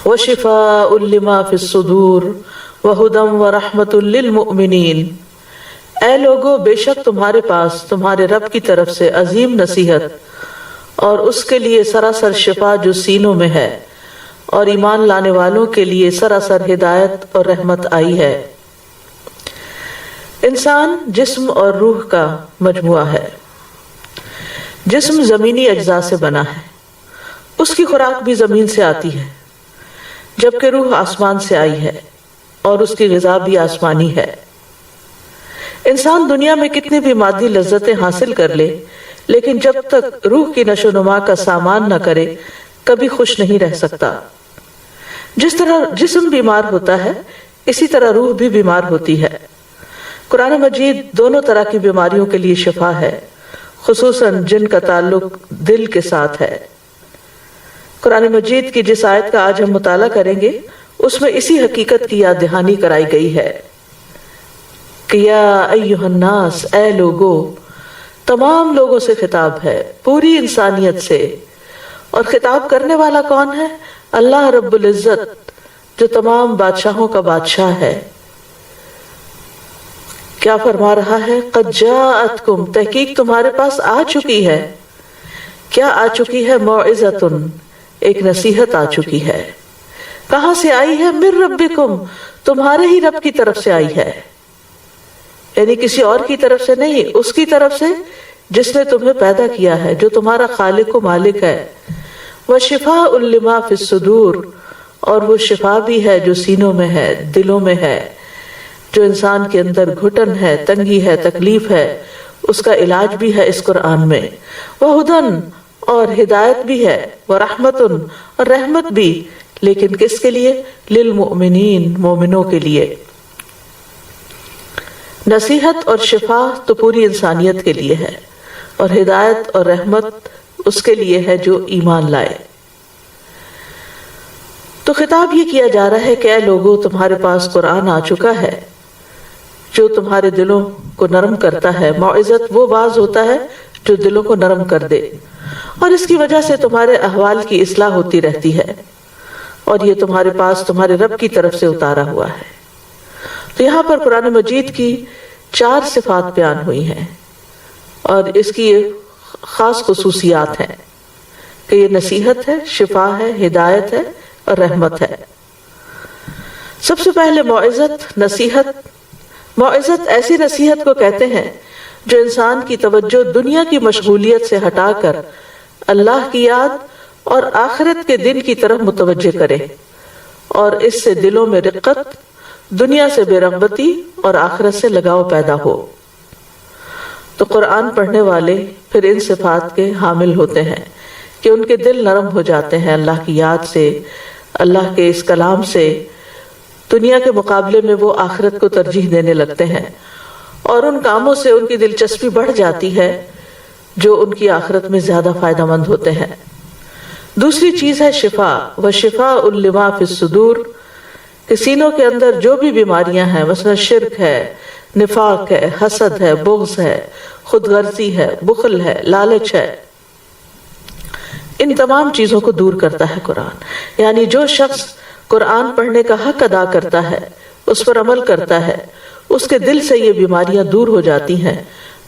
وشفاء لما فی الصدور وہدی ورحمۃ للمؤمنین۔ اے لوگو، بے شک تمہارے پاس تمہارے رب کی طرف سے عظیم نصیحت اور اس کے لیے سراسر شفا جو سینوں میں ہے، اور ایمان لانے والوں کے لیے سراسر ہدایت اور رحمت آئی ہے۔ انسان جسم اور روح کا مجموعہ ہے۔ جسم زمینی اجزاء سے بنا ہے، اس کی خوراک بھی زمین سے آتی ہے، جبکہ روح آسمان سے آئی ہے اور اس کی غذا بھی آسمانی ہے۔ انسان دنیا میں کتنی بھی مادی لذتیں حاصل کر لے، لیکن جب تک روح کی نشو و نما کا سامان نہ کرے کبھی خوش نہیں رہ سکتا۔ جس طرح جسم بیمار ہوتا ہے اسی طرح روح بھی بیمار ہوتی ہے۔ قرآن مجید دونوں طرح کی بیماریوں کے لیے شفا ہے، خصوصاً جن کا تعلق دل کے ساتھ ہے۔ قرآن مجید کی جس آیت کا آج ہم مطالعہ کریں گے اس میں اسی حقیقت کی یاد دہانی کرائی گئی ہے کہ یا ایھا الناس، اے لوگو، تمام لوگوں سے خطاب ہے، پوری انسانیت سے۔ اور خطاب کرنے والا کون ہے؟ اللہ رب العزت، جو تمام بادشاہوں کا بادشاہ ہے۔ کیا فرما رہا ہے؟ قد جاءتکم، تحقیق تمہارے پاس آ چکی ہے۔ کیا آ چکی ہے؟ موعظۃ، ایک نصیحت آ چکی ہے۔ کہاں سے آئی ہے؟ من ربکم، تمہارے ہی رب کی طرف سے آئی ہے، یعنی کسی اور کی طرف سے نہیں، اس کی طرف سے جس نے تمہیں پیدا کیا ہے، جو تمہارا خالق و مالک ہے۔ وشفاء لما فی الصدور، اور وہ شفا بھی ہے جو سینوں میں ہے، دلوں میں ہے، جو انسان کے اندر گھٹن ہے، تنگی ہے، تکلیف ہے، اس کا علاج بھی ہے اس قرآن میں۔ وہدن، اور ہدایت بھی ہے، ورحمت، اور رحمت بھی، لیکن کس کے لیے؟ للمؤمنین، مومنوں کے لیے۔ نصیحت اور شفا تو پوری انسانیت کے لیے ہے، اور ہدایت اور رحمت اس کے لیے ہے جو ایمان لائے۔ تو خطاب یہ کیا جا رہا ہے کہ اے لوگو، تمہارے پاس قرآن آ چکا ہے جو تمہارے دلوں کو نرم کرتا ہے۔ موعظت وہ باز ہوتا ہے جو دلوں کو نرم کر دے، اور اس کی وجہ سے تمہارے احوال کی اصلاح ہوتی رہتی ہے، اور یہ تمہارے پاس تمہارے رب کی طرف سے اتارا ہوا ہے۔ تو یہاں پر قرآن مجید کی 4 صفات بیان ہوئی ہیں، اور اس کی خاص خصوصیات ہیں کہ یہ نصیحت ہے، شفا ہے، ہدایت ہے اور رحمت ہے۔ سب سے پہلے موعظت، نصیحت۔ موعظت ایسی نصیحت کو کہتے ہیں جو انسان کی توجہ دنیا کی مشغولیت سے ہٹا کر اللہ کی یاد اور آخرت کے دن کی طرف متوجہ کرے، اور اس سے دلوں میں رقت، دنیا سے بے رغبتی اور آخرت سے لگاؤ پیدا ہو۔ تو قرآن پڑھنے والے پھر ان صفات کے حامل ہوتے ہیں کہ ان کے دل نرم ہو جاتے ہیں اللہ کی یاد سے، اللہ کے اس کلام سے۔ دنیا کے مقابلے میں وہ آخرت کو ترجیح دینے لگتے ہیں، اور ان کاموں سے ان کی دلچسپی بڑھ جاتی ہے جو ان کی آخرت میں زیادہ فائدہ مند ہوتے ہیں۔ دوسری چیز ہے شفا، وشفاء لما فی الصدور، کہ سینوں کے اندر جو بھی بیماریاں ہیں، مثلا شرک ہے، نفاق ہے، حسد ہے، بغض ہے، خود غرضی ہے، بخل ہے، لالچ ہے، ان تمام چیزوں کو دور کرتا ہے قرآن۔ یعنی جو شخص قرآن پڑھنے کا حق ادا کرتا ہے، اس پر عمل کرتا ہے، اس کے دل سے یہ بیماریاں دور ہو جاتی ہیں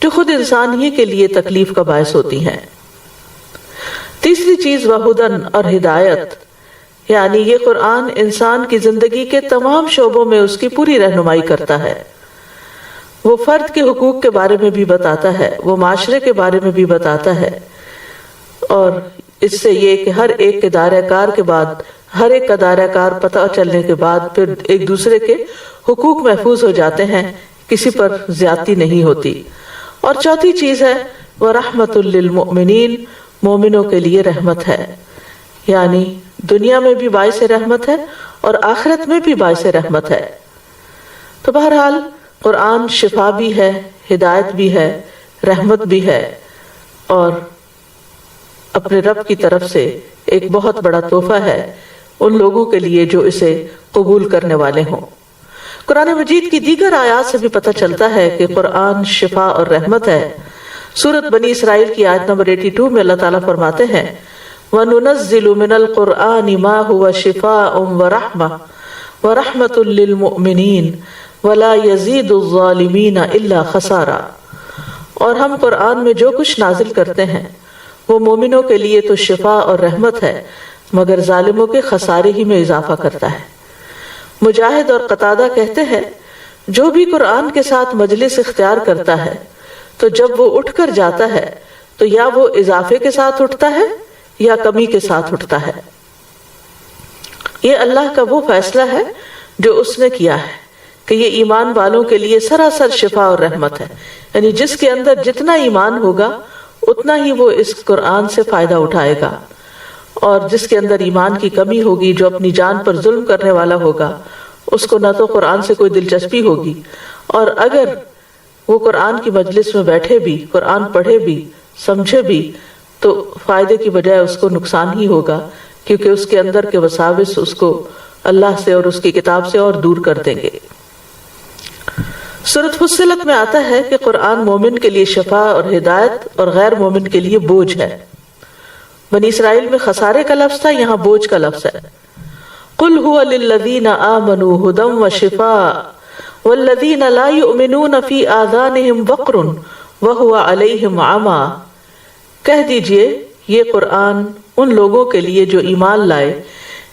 جو خود انسان ہی کے لیے تکلیف کا باعث ہوتی ہیں۔ تیسری چیز وہدن، اور ہدایت، یعنی یہ قرآن انسان کی زندگی کے تمام شعبوں میں اس کی پوری رہنمائی کرتا ہے۔ وہ فرد کے حقوق کے بارے میں بھی بتاتا ہے، وہ معاشرے کے بارے میں بھی بتاتا ہے، اور اس سے یہ کہ ہر ایک کے دائرہ کار کے بعد، ہر ایک کا دائرہ کار پتہ چلنے کے بعد پھر ایک دوسرے کے حقوق محفوظ ہو جاتے ہیں، کسی پر زیادتی نہیں ہوتی۔ اور چوتھی چیز ہے وَرَحْمَةٌ لِّلْمُؤْمِنِينَ، مومنوں کے لیے رحمت ہے، یعنی دنیا میں بھی باعث رحمت ہے اور آخرت میں بھی باعث رحمت ہے۔ تو بہرحال قرآن شفا بھی ہے، ہدایت بھی ہے، رحمت بھی ہے، اور اپنے رب کی طرف سے ایک بہت بڑا تحفہ ہے ان لوگوں کے لیے جو اسے قبول کرنے والے ہوں۔ قرآن مجید کی دیگر آیات سے بھی پتہ چلتا ہے کہ قرآن شفا اور رحمت ہے۔ سورۃ بنی اسرائیل کی آیت نمبر 82 میں اللہ تعالیٰ فرماتے ہیں وَنُنَزِّلُ مِنَ الْقُرْآنِ مَا هُوَ شِفَاءٌ وَرَحْمَةٌ وَرَحْمَةٌ لِّلْمُؤْمِنِينَ وَلَا يَزِيدُ الظَّالِمِينَ إِلَّا خَسَارًا، اور ہم قرآن میں جو کچھ نازل کرتے ہیں وہ مومنوں کے لیے تو شفا اور رحمت ہے، مگر ظالموں کے خسارے ہی میں اضافہ کرتا ہے۔ مجاہد اور قتادہ کہتے ہیں جو بھی قرآن کے ساتھ مجلس اختیار کرتا ہے تو جب وہ اٹھ کر جاتا ہے تو یا وہ اضافے کے ساتھ اٹھتا ہے یا کمی کے ساتھ اٹھتا ہے۔ یہ اللہ کا وہ فیصلہ ہے جو اس نے کیا ہے کہ یہ ایمان والوں کے لیے سراسر شفا اور رحمت ہے، یعنی جس کے اندر جتنا ایمان ہوگا اتنا ہی وہ اس قرآن سے فائدہ اٹھائے گا، اور جس کے اندر ایمان کی کمی ہوگی، جو اپنی جان پر ظلم کرنے والا ہوگا، اس کو نہ تو قرآن سے کوئی دلچسپی ہوگی، اور اگر وہ قرآن کی مجلس میں بیٹھے بھی، قرآن پڑھے بھی، سمجھے بھی، تو فائدے کی بجائے اس کو نقصان ہی ہوگا، کیونکہ اس کے اندر کے وساوس اس کو اللہ سے اور اس کی کتاب سے اور دور کر دیں گے۔ سورۃ فصلت میں آتا ہے کہ قرآن مومن کے لیے شفا اور ہدایت اور غیر مومن کے لیے بوجھ ہے۔ بنی اسرائیل میں خسارے کا لفظ تھا، یہاں بوجھ کا لفظ ہے۔ قل هو للذین آمنوا ھدی وشفاء والذین لا یؤمنون فی آذانہم وقر وہو علیہم عمی، کہہ دیجئے یہ قرآن ان لوگوں کے لیے جو ایمان لائے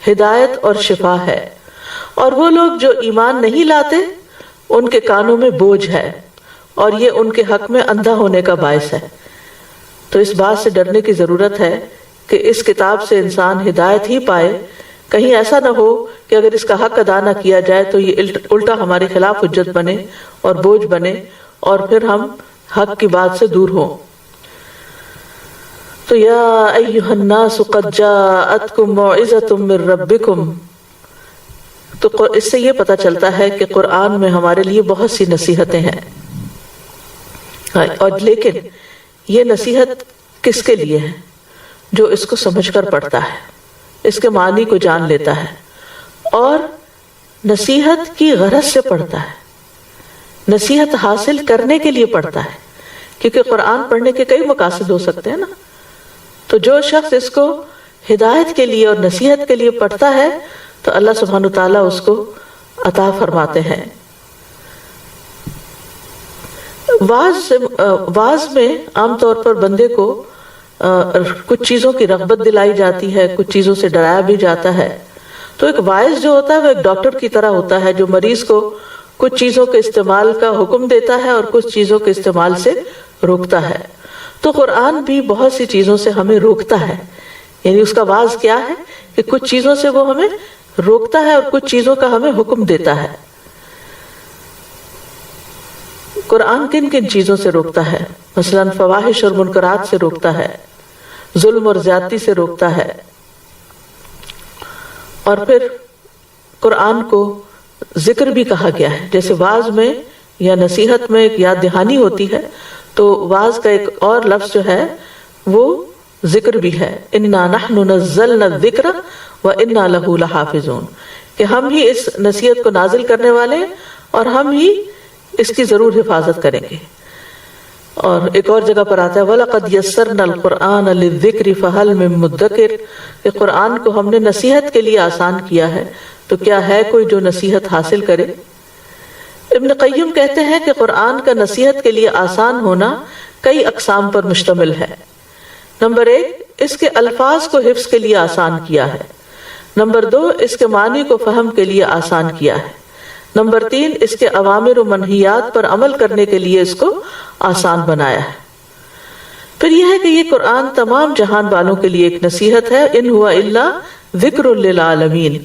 ہدایت اور شفا ہے، اور وہ لوگ جو ایمان نہیں لاتے ان کے کانوں میں بوجھ ہے، اور یہ ان کے حق میں اندھا ہونے کا باعث ہے۔ تو اس بات سے ڈرنے کی ضرورت ہے کہ اس کتاب سے انسان ہدایت ہی پائے، کہیں ایسا نہ ہو کہ اگر اس کا حق ادا نہ کیا جائے تو یہ الٹا ہمارے خلاف حجت بنے اور بوجھ بنے، اور پھر ہم حق کی بات سے دور ہوں۔ تو یا ایھا الناس قد جاءتکم موعظۃ من ربکم، تو اس سے یہ پتہ چلتا ہے کہ قرآن میں ہمارے لیے بہت سی نصیحتیں ہیں، اور لیکن یہ نصیحت کس کے لیے ہے؟ جو اس کو سمجھ کر پڑھتا ہے، اس کے معنی کو جان لیتا ہے، اور نصیحت کی غرض سے پڑھتا ہے، نصیحت حاصل کرنے کے لیے پڑھتا ہے، کیونکہ قرآن پڑھنے کے کئی مقاصد ہو سکتے ہیں نا۔ تو جو شخص اس کو ہدایت کے لیے اور نصیحت کے لیے پڑھتا ہے تو اللہ سبحانہ تعالیٰ اس کو عطا فرماتے ہیں۔ واعظ میں عام طور پر بندے کو کچھ چیزوں کی رغبت دلائی جاتی ہے، کچھ چیزوں سے ڈرایا بھی جاتا ہے۔ تو ایک واعظ جو ہوتا ہے وہ ایک ڈاکٹر کی طرح ہوتا ہے، جو مریض کو کچھ چیزوں کے استعمال کا حکم دیتا ہے اور کچھ چیزوں کے استعمال سے روکتا ہے۔ تو قرآن بھی بہت سی چیزوں سے ہمیں روکتا ہے، یعنی اس کا واعظ کیا ہے کہ کچھ چیزوں سے وہ ہمیں روکتا ہے اور کچھ چیزوں کا ہمیں حکم دیتا ہے۔ قرآن کن کن چیزوں سے روکتا ہے؟ مثلا فواحش اور منکرات سے روکتا ہے، ظلم اور زیادتی سے روکتا ہے، اور پھر قرآن کو ذکر بھی کہا گیا ہے۔ جیسے واعظ میں یا نصیحت میں ایک یاد دہانی ہوتی ہے، تو واعظ کا ایک اور لفظ جو ہے وہ ذکر بھی ہے، انا نحن نزلنا الذکر وانا لہ لحافظون، کہ ہم ہی اس نصیحت کو نازل کرنے والے ہیں اور ہم ہی اس کی ضرور حفاظت کریں گے۔ اور ایک اور جگہ پر آتا ہے وَلَقَدْ يَسَّرْنَا الْقُرْآنَ لِلذِّكْرِ فَهَلْ مِن مُدَّكِرٍ، کہ قرآن کو ہم نے نصیحت کے لیے آسان کیا ہے، تو کیا ہے کوئی جو نصیحت حاصل کرے؟ ابن قیم کہتے ہیں کہ قرآن کا نصیحت کے لیے آسان ہونا کئی اقسام پر مشتمل ہے۔ نمبر 1، اس کے الفاظ کو حفظ کے لیے آسان کیا ہے۔ نمبر 2، اس کے معنی کو فہم کے لیے آسان کیا ہے۔ نمبر 3، اس کے اوامر و منہیات پر عمل کرنے کے لیے اس کو آسان بنایا ہے۔ پھر یہ ہے کہ یہ قرآن تمام جہان والوں کے لیے ایک نصیحت ہے، ان ہوا الا ذکر للعالمین۔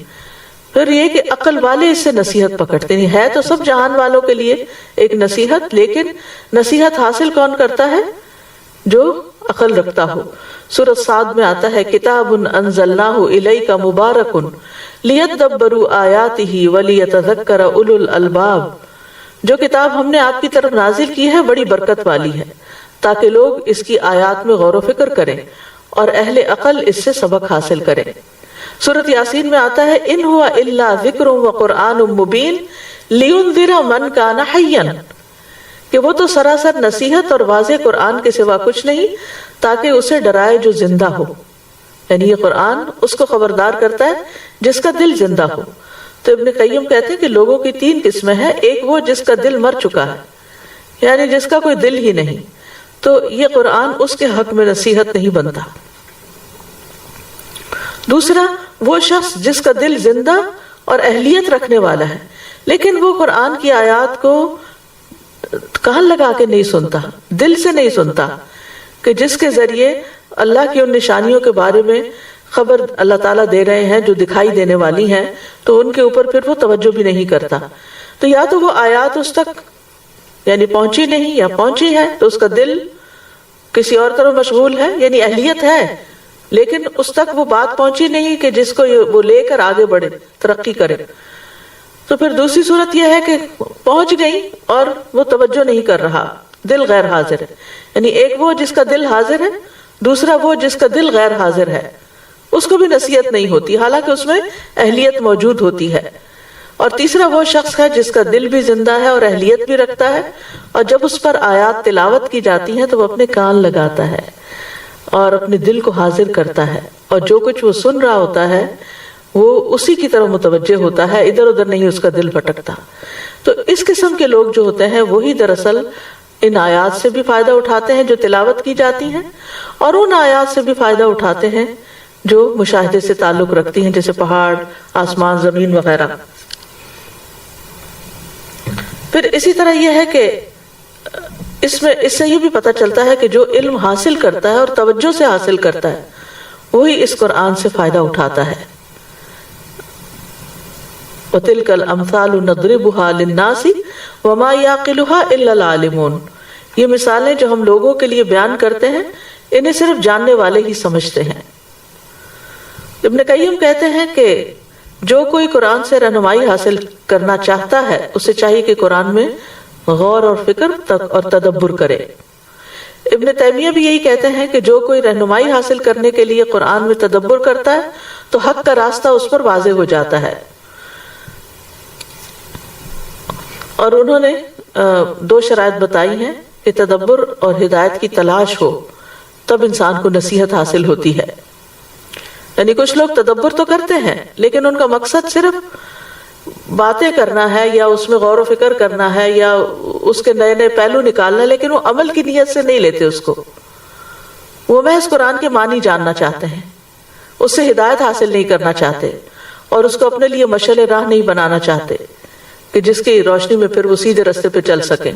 پھر یہ کہ عقل والے اس سے نصیحت پکڑتے نہیں، ہے تو سب جہان والوں کے لیے ایک نصیحت، لیکن نصیحت حاصل کون کرتا ہے؟ جو عقل رکھتا ہو۔ سورۃ صاد میں آتا ہے کتاب انزلناہ الیک مبارک لیدبروا آیاتہ ولیتذکر اولو الالباب، جو کتاب ہم نے آپ کی طرف نازل کی ہے بڑی برکت والی ہے تاکہ لوگ اس کی آیات میں غور و فکر کریں اور اہل عقل اس سے سبق حاصل کریں۔ سورۃ یاسین میں آتا ہے ان ہوا الا ذکر وقرآن مبین لینذر من کان حیا، کہ وہ تو سراسر نصیحت اور واضح قرآن کے سوا کچھ نہیں تاکہ اسے ڈرائے جو زندہ ہو۔ یعنی یہ قرآن اس کو خبردار کرتا ہے جس کا دل زندہ ہو. تو ابن قیم کہتے ہیں کہ لوگوں کی 3 قسمیں ہیں. ایک وہ جس کا دل مر چکا ہے، یعنی جس کا کوئی دل ہی نہیں، تو یہ قرآن اس کے حق میں نصیحت نہیں بنتا. دوسرا وہ شخص جس کا دل زندہ اور اہلیت رکھنے والا ہے، لیکن وہ قرآن کی آیات کو کان لگا کے نہیں سنتا، دل سے نہیں سنتا، کہ جس کے ذریعے اللہ کی ان نشانیوں کے بارے میں خبر اللہ تعالیٰ دے رہے ہیں جو دکھائی دینے والی ہیں، تو ان کے اوپر پھر وہ توجہ بھی نہیں کرتا. تو یا تو وہ آیات اس تک یعنی پہنچی نہیں، یا پہنچی ہے تو اس کا دل کسی اور طرف مشغول ہے، یعنی اہلیت ہے لیکن اس تک وہ بات پہنچی نہیں کہ جس کو وہ لے کر آگے بڑھے، ترقی کرے. تو پھر دوسری صورت یہ ہے کہ پہنچ گئی اور وہ توجہ نہیں کر رہا، دل غیر حاضر ہے. یعنی ایک وہ جس کا دل حاضر ہے، دوسرا وہ جس کا دل غیر حاضر ہے، اس کو بھی نصیحت نہیں ہوتی حالانکہ اس میں اہلیت موجود ہوتی ہے. اور تیسرا وہ شخص ہے جس کا دل بھی زندہ ہے اور اہلیت بھی رکھتا ہے، اور جب اس پر آیات تلاوت کی جاتی ہیں تو وہ اپنے کان لگاتا ہے اور اپنے دل کو حاضر کرتا ہے، اور جو کچھ وہ سن رہا ہوتا ہے وہ اسی کی طرف متوجہ ہوتا ہے، ادھر ادھر نہیں اس کا دل بھٹکتا. تو اس قسم کے لوگ جو ہوتے ہیں وہی دراصل ان آیات سے بھی فائدہ اٹھاتے ہیں جو تلاوت کی جاتی ہیں، اور ان آیات سے بھی فائدہ اٹھاتے ہیں جو مشاہدے سے تعلق رکھتی ہیں، جیسے پہاڑ، آسمان، زمین وغیرہ. پھر اسی طرح یہ ہے کہ اس سے یہ بھی پتہ چلتا ہے کہ جو علم حاصل کرتا ہے اور توجہ سے حاصل کرتا ہے وہی اس قرآن سے فائدہ اٹھاتا ہے. وَتِلْكَ الْأَمْثَالُ نَضْرِبُهَا لِلنَّاسِ وَمَا يَعْقِلُهَا إِلَّا الْعَالِمُونَ. یہ مثالیں جو ہم لوگوں کے لیے بیان کرتے ہیں انہیں صرف جاننے والے ہی سمجھتے ہیں. ابن قیم کہتے ہیں کہ جو کوئی قرآن سے رہنمائی حاصل کرنا چاہتا ہے اسے چاہیے کہ قرآن میں غور اور فکر اور تدبر کرے. ابن تیمیہ بھی یہی کہتے ہیں کہ جو کوئی رہنمائی حاصل کرنے کے لیے قرآن میں تدبر کرتا ہے تو حق کا راستہ اس پر واضح ہو جاتا ہے. اور انہوں نے 2 شرائط بتائی ہیں کہ تدبر اور ہدایت کی تلاش ہو تب انسان کو نصیحت حاصل ہوتی ہے. یعنی کچھ لوگ تدبر تو کرتے ہیں لیکن ان کا مقصد صرف باتیں کرنا ہے یا اس میں غور و فکر کرنا ہے یا اس کے نئے نئے پہلو نکالنا، لیکن وہ عمل کی نیت سے نہیں لیتے اس کو. وہ محض قرآن کے معنی جاننا چاہتے ہیں، اس سے ہدایت حاصل نہیں کرنا چاہتے اور اس کو اپنے لیے مشعل راہ نہیں بنانا چاہتے کہ جس کی روشنی میں پھر وہ سیدھے راستے پہ چل سکیں.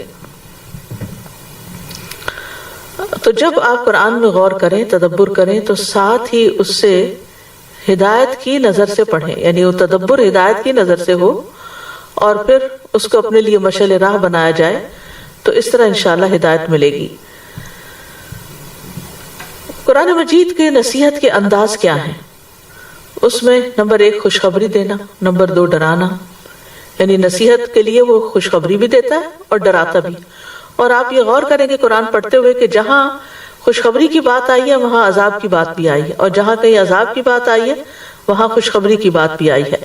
تو جب آپ قرآن میں غور کریں، تدبر کریں، تو ساتھ ہی اس سے ہدایت کی نظر سے پڑھیں، یعنی وہ تدبر ہدایت کی نظر سے ہو اور پھر اس کو اپنے لیے مشعل راہ بنایا جائے، تو اس طرح انشاءاللہ ہدایت ملے گی. قرآن مجید کے نصیحت کے انداز کیا ہیں؟ اس میں نمبر 1 خوشخبری دینا، نمبر 2 ڈرانا. یعنی نصیحت کے لیے وہ خوشخبری بھی دیتا ہے اور ڈراتا بھی. اور آپ یہ غور کریں کہ قرآن پڑھتے ہوئے کہ جہاں خوشخبری کی بات آئی ہے وہاں عذاب کی بات بھی آئی ہے، اور جہاں کہیں عذاب کی بات آئی ہے وہاں خوشخبری کی بات بھی آئی ہے.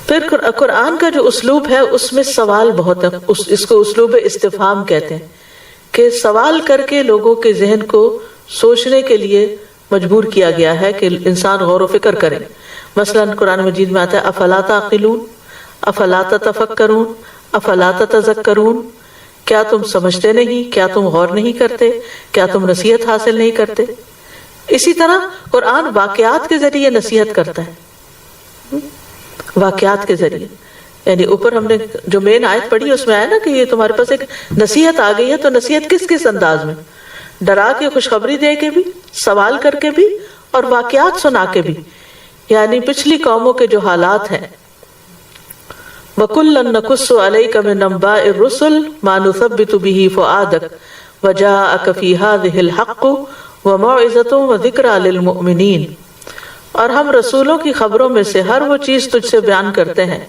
پھر قرآن کا جو اسلوب ہے اس میں سوال بہت ہے، اس کو اسلوب استفہام کہتے ہیں کہ سوال کر کے لوگوں کے ذہن کو سوچنے کے لیے مجبور کیا گیا ہے کہ انسان غور و فکر کرے. مثلا قرآن مجید میں آتا ہے افلا تعقلون، افلا تتفکرون، افلا تتذکرون. کیا تم سمجھتے نہیں؟ کیا تم غور نہیں کرتے؟ کیا تم نصیحت حاصل نہیں کرتے؟ اسی طرح قرآن واقعات کے ذریعے نصیحت کرتا ہے، واقعات کے ذریعے. یعنی اوپر ہم نے جو مین آیت پڑھی اس میں آیا نا کہ یہ تمہارے پاس ایک نصیحت آ گئی ہے، تو نصیحت کس کس انداز میں؟ ڈرا کے، خوشخبری دے کے بھی، سوال کر کے بھی، اور واقعات سنا کے بھی. یعنی پچھلی قوموں کے جو حالات ہیں، وَكُلًّا نَقُصُّ عَلَيْكَ مِنْ أَنْبَاءِ الرُّسُلِ مَا نُثَبِّتُ بِهِ فُؤَادَكَ وَجَاءَكَ فِي هَذِهِ الْحَقُّ وَمَوْعِظَةٌ وَذِكْرَىٰ لِلْمُؤْمِنِينَ. اور ہم رسولوں کی خبروں میں سے ہر وہ چیز تجھ سے بیان کرتے ہیں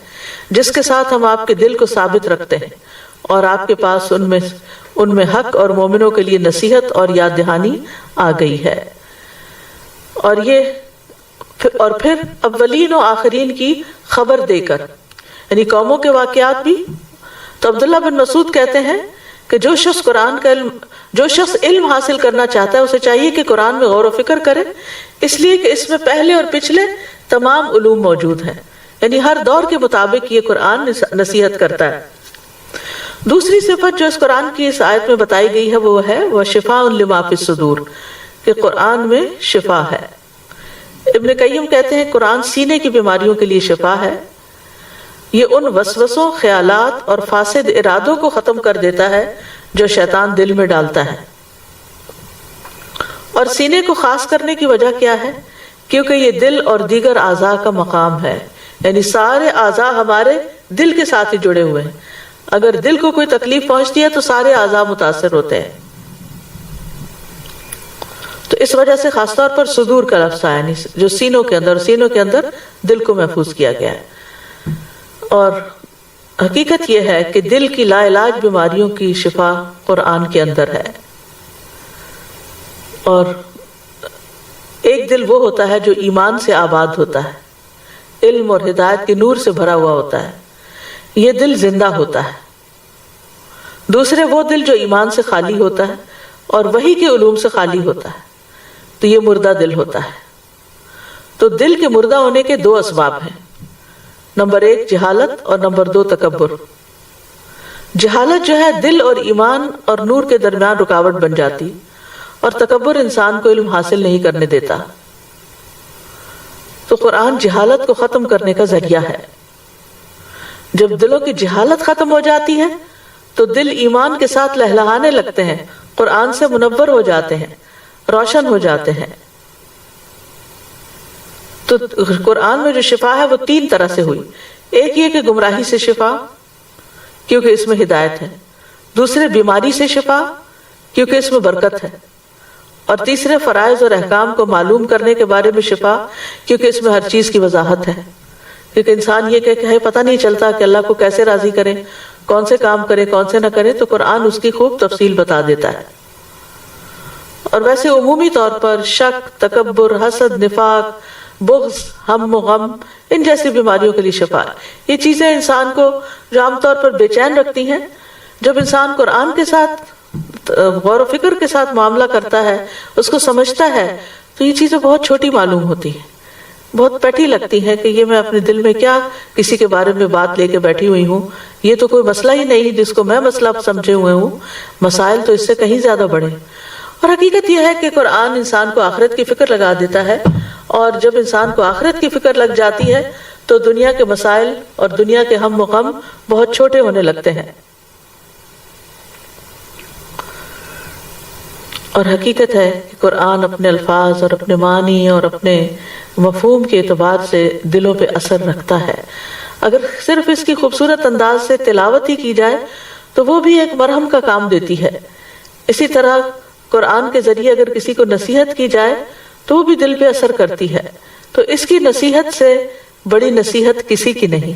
جس کے ساتھ ہم آپ کے دل کو ثابت رکھتے ہیں، اور آپ کے پاس ان میں حق اور مومنوں کے لیے نصیحت اور یاد دہانی آ گئی ہے. اور پھر اولین و آخرین کی خبر دے کر، یعنی قوموں کے واقعات بھی. تو عبداللہ بن مسعود کہتے ہیں کہ جو شخص علم حاصل کرنا چاہتا ہے اسے چاہیے کہ قرآن میں غور و فکر کرے، اس لیے کہ اس میں پہلے اور پچھلے تمام علوم موجود ہیں، یعنی ہر دور کے مطابق یہ قرآن نصیحت کرتا ہے۔ دوسری صفت جو اس قرآن کی اس آیت میں بتائی گئی ہے وہ شفاء لما فی الصدور، کہ قرآن میں شفا ہے۔ ابن قیم کہتے ہیں قرآن سینے کی بیماریوں کے لیے شفا ہے، یہ ان وسوسوں، خیالات اور فاسد ارادوں کو ختم کر دیتا ہے جو شیطان دل میں ڈالتا ہے۔ اور سینے کو خاص کرنے کی وجہ کیا ہے؟ کیونکہ یہ دل اور دیگر اعضاء کا مقام ہے، یعنی سارے اعضاء ہمارے دل کے ساتھ ہی جڑے ہوئے ہیں، اگر دل کو کوئی تکلیف پہنچتی ہے تو سارے اعضاء متاثر ہوتے ہیں۔ تو اس وجہ سے خاص طور پر صدور کا لفظ آیا، یعنی جو سینوں کے اندر دل کو محفوظ کیا گیا ہے۔ اور حقیقت یہ ہے کہ دل کی لا علاج بیماریوں کی شفا قرآن کے اندر ہے۔ اور ایک دل وہ ہوتا ہے جو ایمان سے آباد ہوتا ہے، علم اور ہدایت کے نور سے بھرا ہوا ہوتا ہے، یہ دل زندہ ہوتا ہے۔ دوسرے وہ دل جو ایمان سے خالی ہوتا ہے اور وحی کے علوم سے خالی ہوتا ہے، تو یہ مردہ دل ہوتا ہے۔ تو دل کے مردہ ہونے کے دو اسباب ہیں، نمبر 1 جہالت اور نمبر 2 تکبر۔ جہالت جو ہے دل اور ایمان اور نور کے درمیان رکاوٹ بن جاتی، اور تکبر انسان کو علم حاصل نہیں کرنے دیتا۔ تو قرآن جہالت کو ختم کرنے کا ذریعہ ہے۔ جب دلوں کی جہالت ختم ہو جاتی ہے تو دل ایمان کے ساتھ لہلہانے لگتے ہیں، قرآن سے منور ہو جاتے ہیں، روشن ہو جاتے ہیں۔ تو قرآن میں جو شفا ہے وہ 3 طرح سے ہوئی۔ ایک یہ کہ گمراہی سے شفا، کیونکہ اس میں ہدایت ہے۔ دوسرے بیماری سے شفا، کیونکہ اس میں برکت ہے۔ اور تیسرے فرائض اور احکام کو معلوم کرنے کے بارے میں شفا، کیونکہ اس میں ہر چیز کی وضاحت ہے۔ کیونکہ انسان یہ کہ ہے پتہ نہیں چلتا کہ اللہ کو کیسے راضی کرے، کون سے کام کرے کون سے نہ کرے، تو قرآن اس کی خوب تفصیل بتا دیتا ہے۔ اور ویسے عمومی طور پر شک، تکبر، حسد، نفاق، بغض، ہم و غم، ان جیسی بیماریوں کے لیے شفا ہے۔ یہ چیزیں انسان کو جو عام طور پر بے چین رکھتی ہیں، جب انسان قرآن کے ساتھ غور و فکر کے ساتھ معاملہ کرتا ہے، اس کو سمجھتا ہے، تو یہ چیزیں بہت چھوٹی معلوم ہوتی ہیں، بہت پیٹی لگتی ہیں کہ یہ میں اپنے دل میں کیا کسی کے بارے میں بات لے کے بیٹھی ہوئی ہوں، یہ تو کوئی مسئلہ ہی نہیں جس کو میں مسئلہ سمجھے ہوئے ہوں، مسائل تو اس سے کہیں زیادہ بڑے۔ اور حقیقت یہ ہے کہ قرآن انسان کو آخرت کی فکر لگا دیتا ہے، اور جب انسان کو آخرت کی فکر لگ جاتی ہے تو دنیا کے مسائل اور دنیا کے ہم و غم بہت چھوٹے ہونے لگتے ہیں۔ اور حقیقت ہے کہ قرآن اپنے الفاظ اور اپنے معنی اور اپنے مفہوم کے اعتبار سے دلوں پہ اثر رکھتا ہے۔ اگر صرف اس کی خوبصورت انداز سے تلاوت ہی کی جائے تو وہ بھی ایک مرہم کا کام دیتی ہے۔ اسی طرح قرآن کے ذریعے اگر کسی کو نصیحت کی جائے تو وہ بھی دل پہ اثر کرتی ہے۔ تو اس کی نصیحت سے بڑی نصیحت کسی کی نہیں،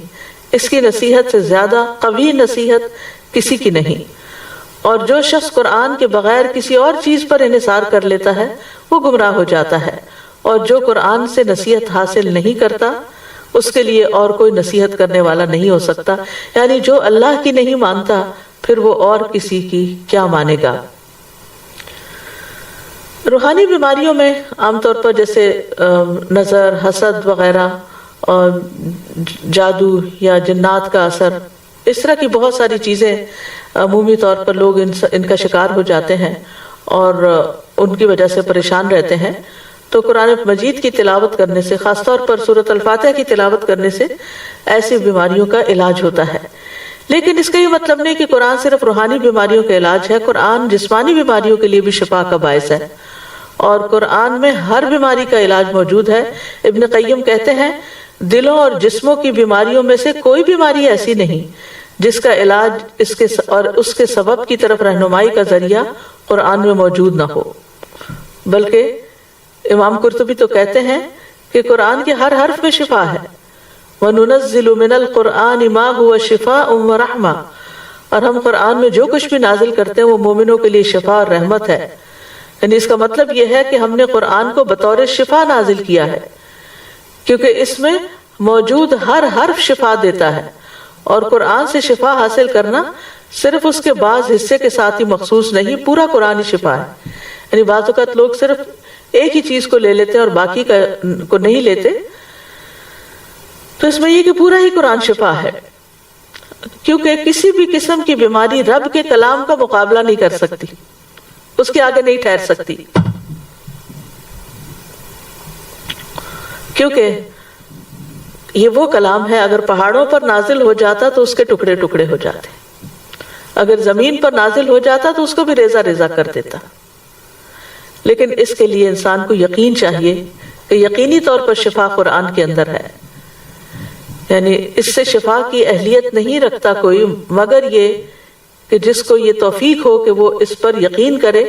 اس کی نصیحت سے زیادہ قوی نصیحت کسی کی نہیں۔ اور جو شخص قرآن کے بغیر کسی اور چیز پر انحصار کر لیتا ہے وہ گمراہ ہو جاتا ہے، اور جو قرآن سے نصیحت حاصل نہیں کرتا اس کے لیے اور کوئی نصیحت کرنے والا نہیں ہو سکتا۔ یعنی جو اللہ کی نہیں مانتا پھر وہ اور کسی کی کیا مانے گا۔ روحانی بیماریوں میں عام طور پر جیسے نظر، حسد وغیرہ اور جادو یا جنات کا اثر، اس طرح کی بہت ساری چیزیں عمومی طور پر لوگ ان کا شکار ہو جاتے ہیں اور ان کی وجہ سے پریشان رہتے ہیں۔ تو قرآن مجید کی تلاوت کرنے سے، خاص طور پر سورۃ الفاتحہ کی تلاوت کرنے سے ایسی بیماریوں کا علاج ہوتا ہے۔ لیکن اس کا یہ مطلب نہیں کہ قرآن صرف روحانی بیماریوں کا علاج ہے، قرآن جسمانی بیماریوں کے لیے بھی شفا کا باعث ہے، اور قرآن میں ہر بیماری کا علاج موجود ہے۔ ابن قیم کہتے ہیں دلوں اور جسموں کی بیماریوں میں سے کوئی بیماری ایسی نہیں جس کا علاج اس کے سبب کی طرف رہنمائی کا ذریعہ قرآن میں موجود نہ ہو۔ بلکہ امام قرطبی تو کہتے ہیں کہ قرآن کے ہر حرف میں شفا ہے۔ وَنُنَزِّلُ مِنَ الْقُرْآنِ مَا هُوَ شِفَاءٌ وَرَحْمَةٌ، اور ہم قرآن میں جو کچھ بھی نازل کرتے ہیں وہ مومنوں کے لیے شفا اور رحمت ہے۔ یعنی اس کا مطلب یہ ہے کہ ہم نے قرآن کو بطور شفا نازل کیا ہے، کیونکہ اس میں موجود ہر حرف شفا دیتا ہے، اور قرآن سے شفا حاصل کرنا صرف اس کے بعض حصے کے ساتھ ہی مخصوص نہیں، پورا قرآن ہی شفا ہے. یعنی بعض اوقات لوگ صرف ایک ہی چیز کو لے لیتے ہیں اور باقی کو نہیں لیتے، تو اس میں یہ کہ پورا ہی قرآن شفا ہے، کیونکہ کسی بھی قسم کی بیماری رب کے کلام کا مقابلہ نہیں کر سکتی، اس کے آگے نہیں ٹھہر سکتی، کیونکہ یہ وہ کلام ہے اگر پہاڑوں پر نازل ہو جاتا تو اس کے ٹکڑے ٹکڑے ہو جاتے، اگر زمین پر نازل ہو جاتا تو اس کو بھی ریزہ ریزہ کر دیتا. لیکن اس کے لیے انسان کو یقین چاہیے کہ یقینی طور پر شفا قرآن کے اندر ہے. یعنی اس سے شفا کی اہلیت نہیں رکھتا کوئی مگر یہ کہ جس کو یہ توفیق ہو کہ وہ اس پر یقین کرے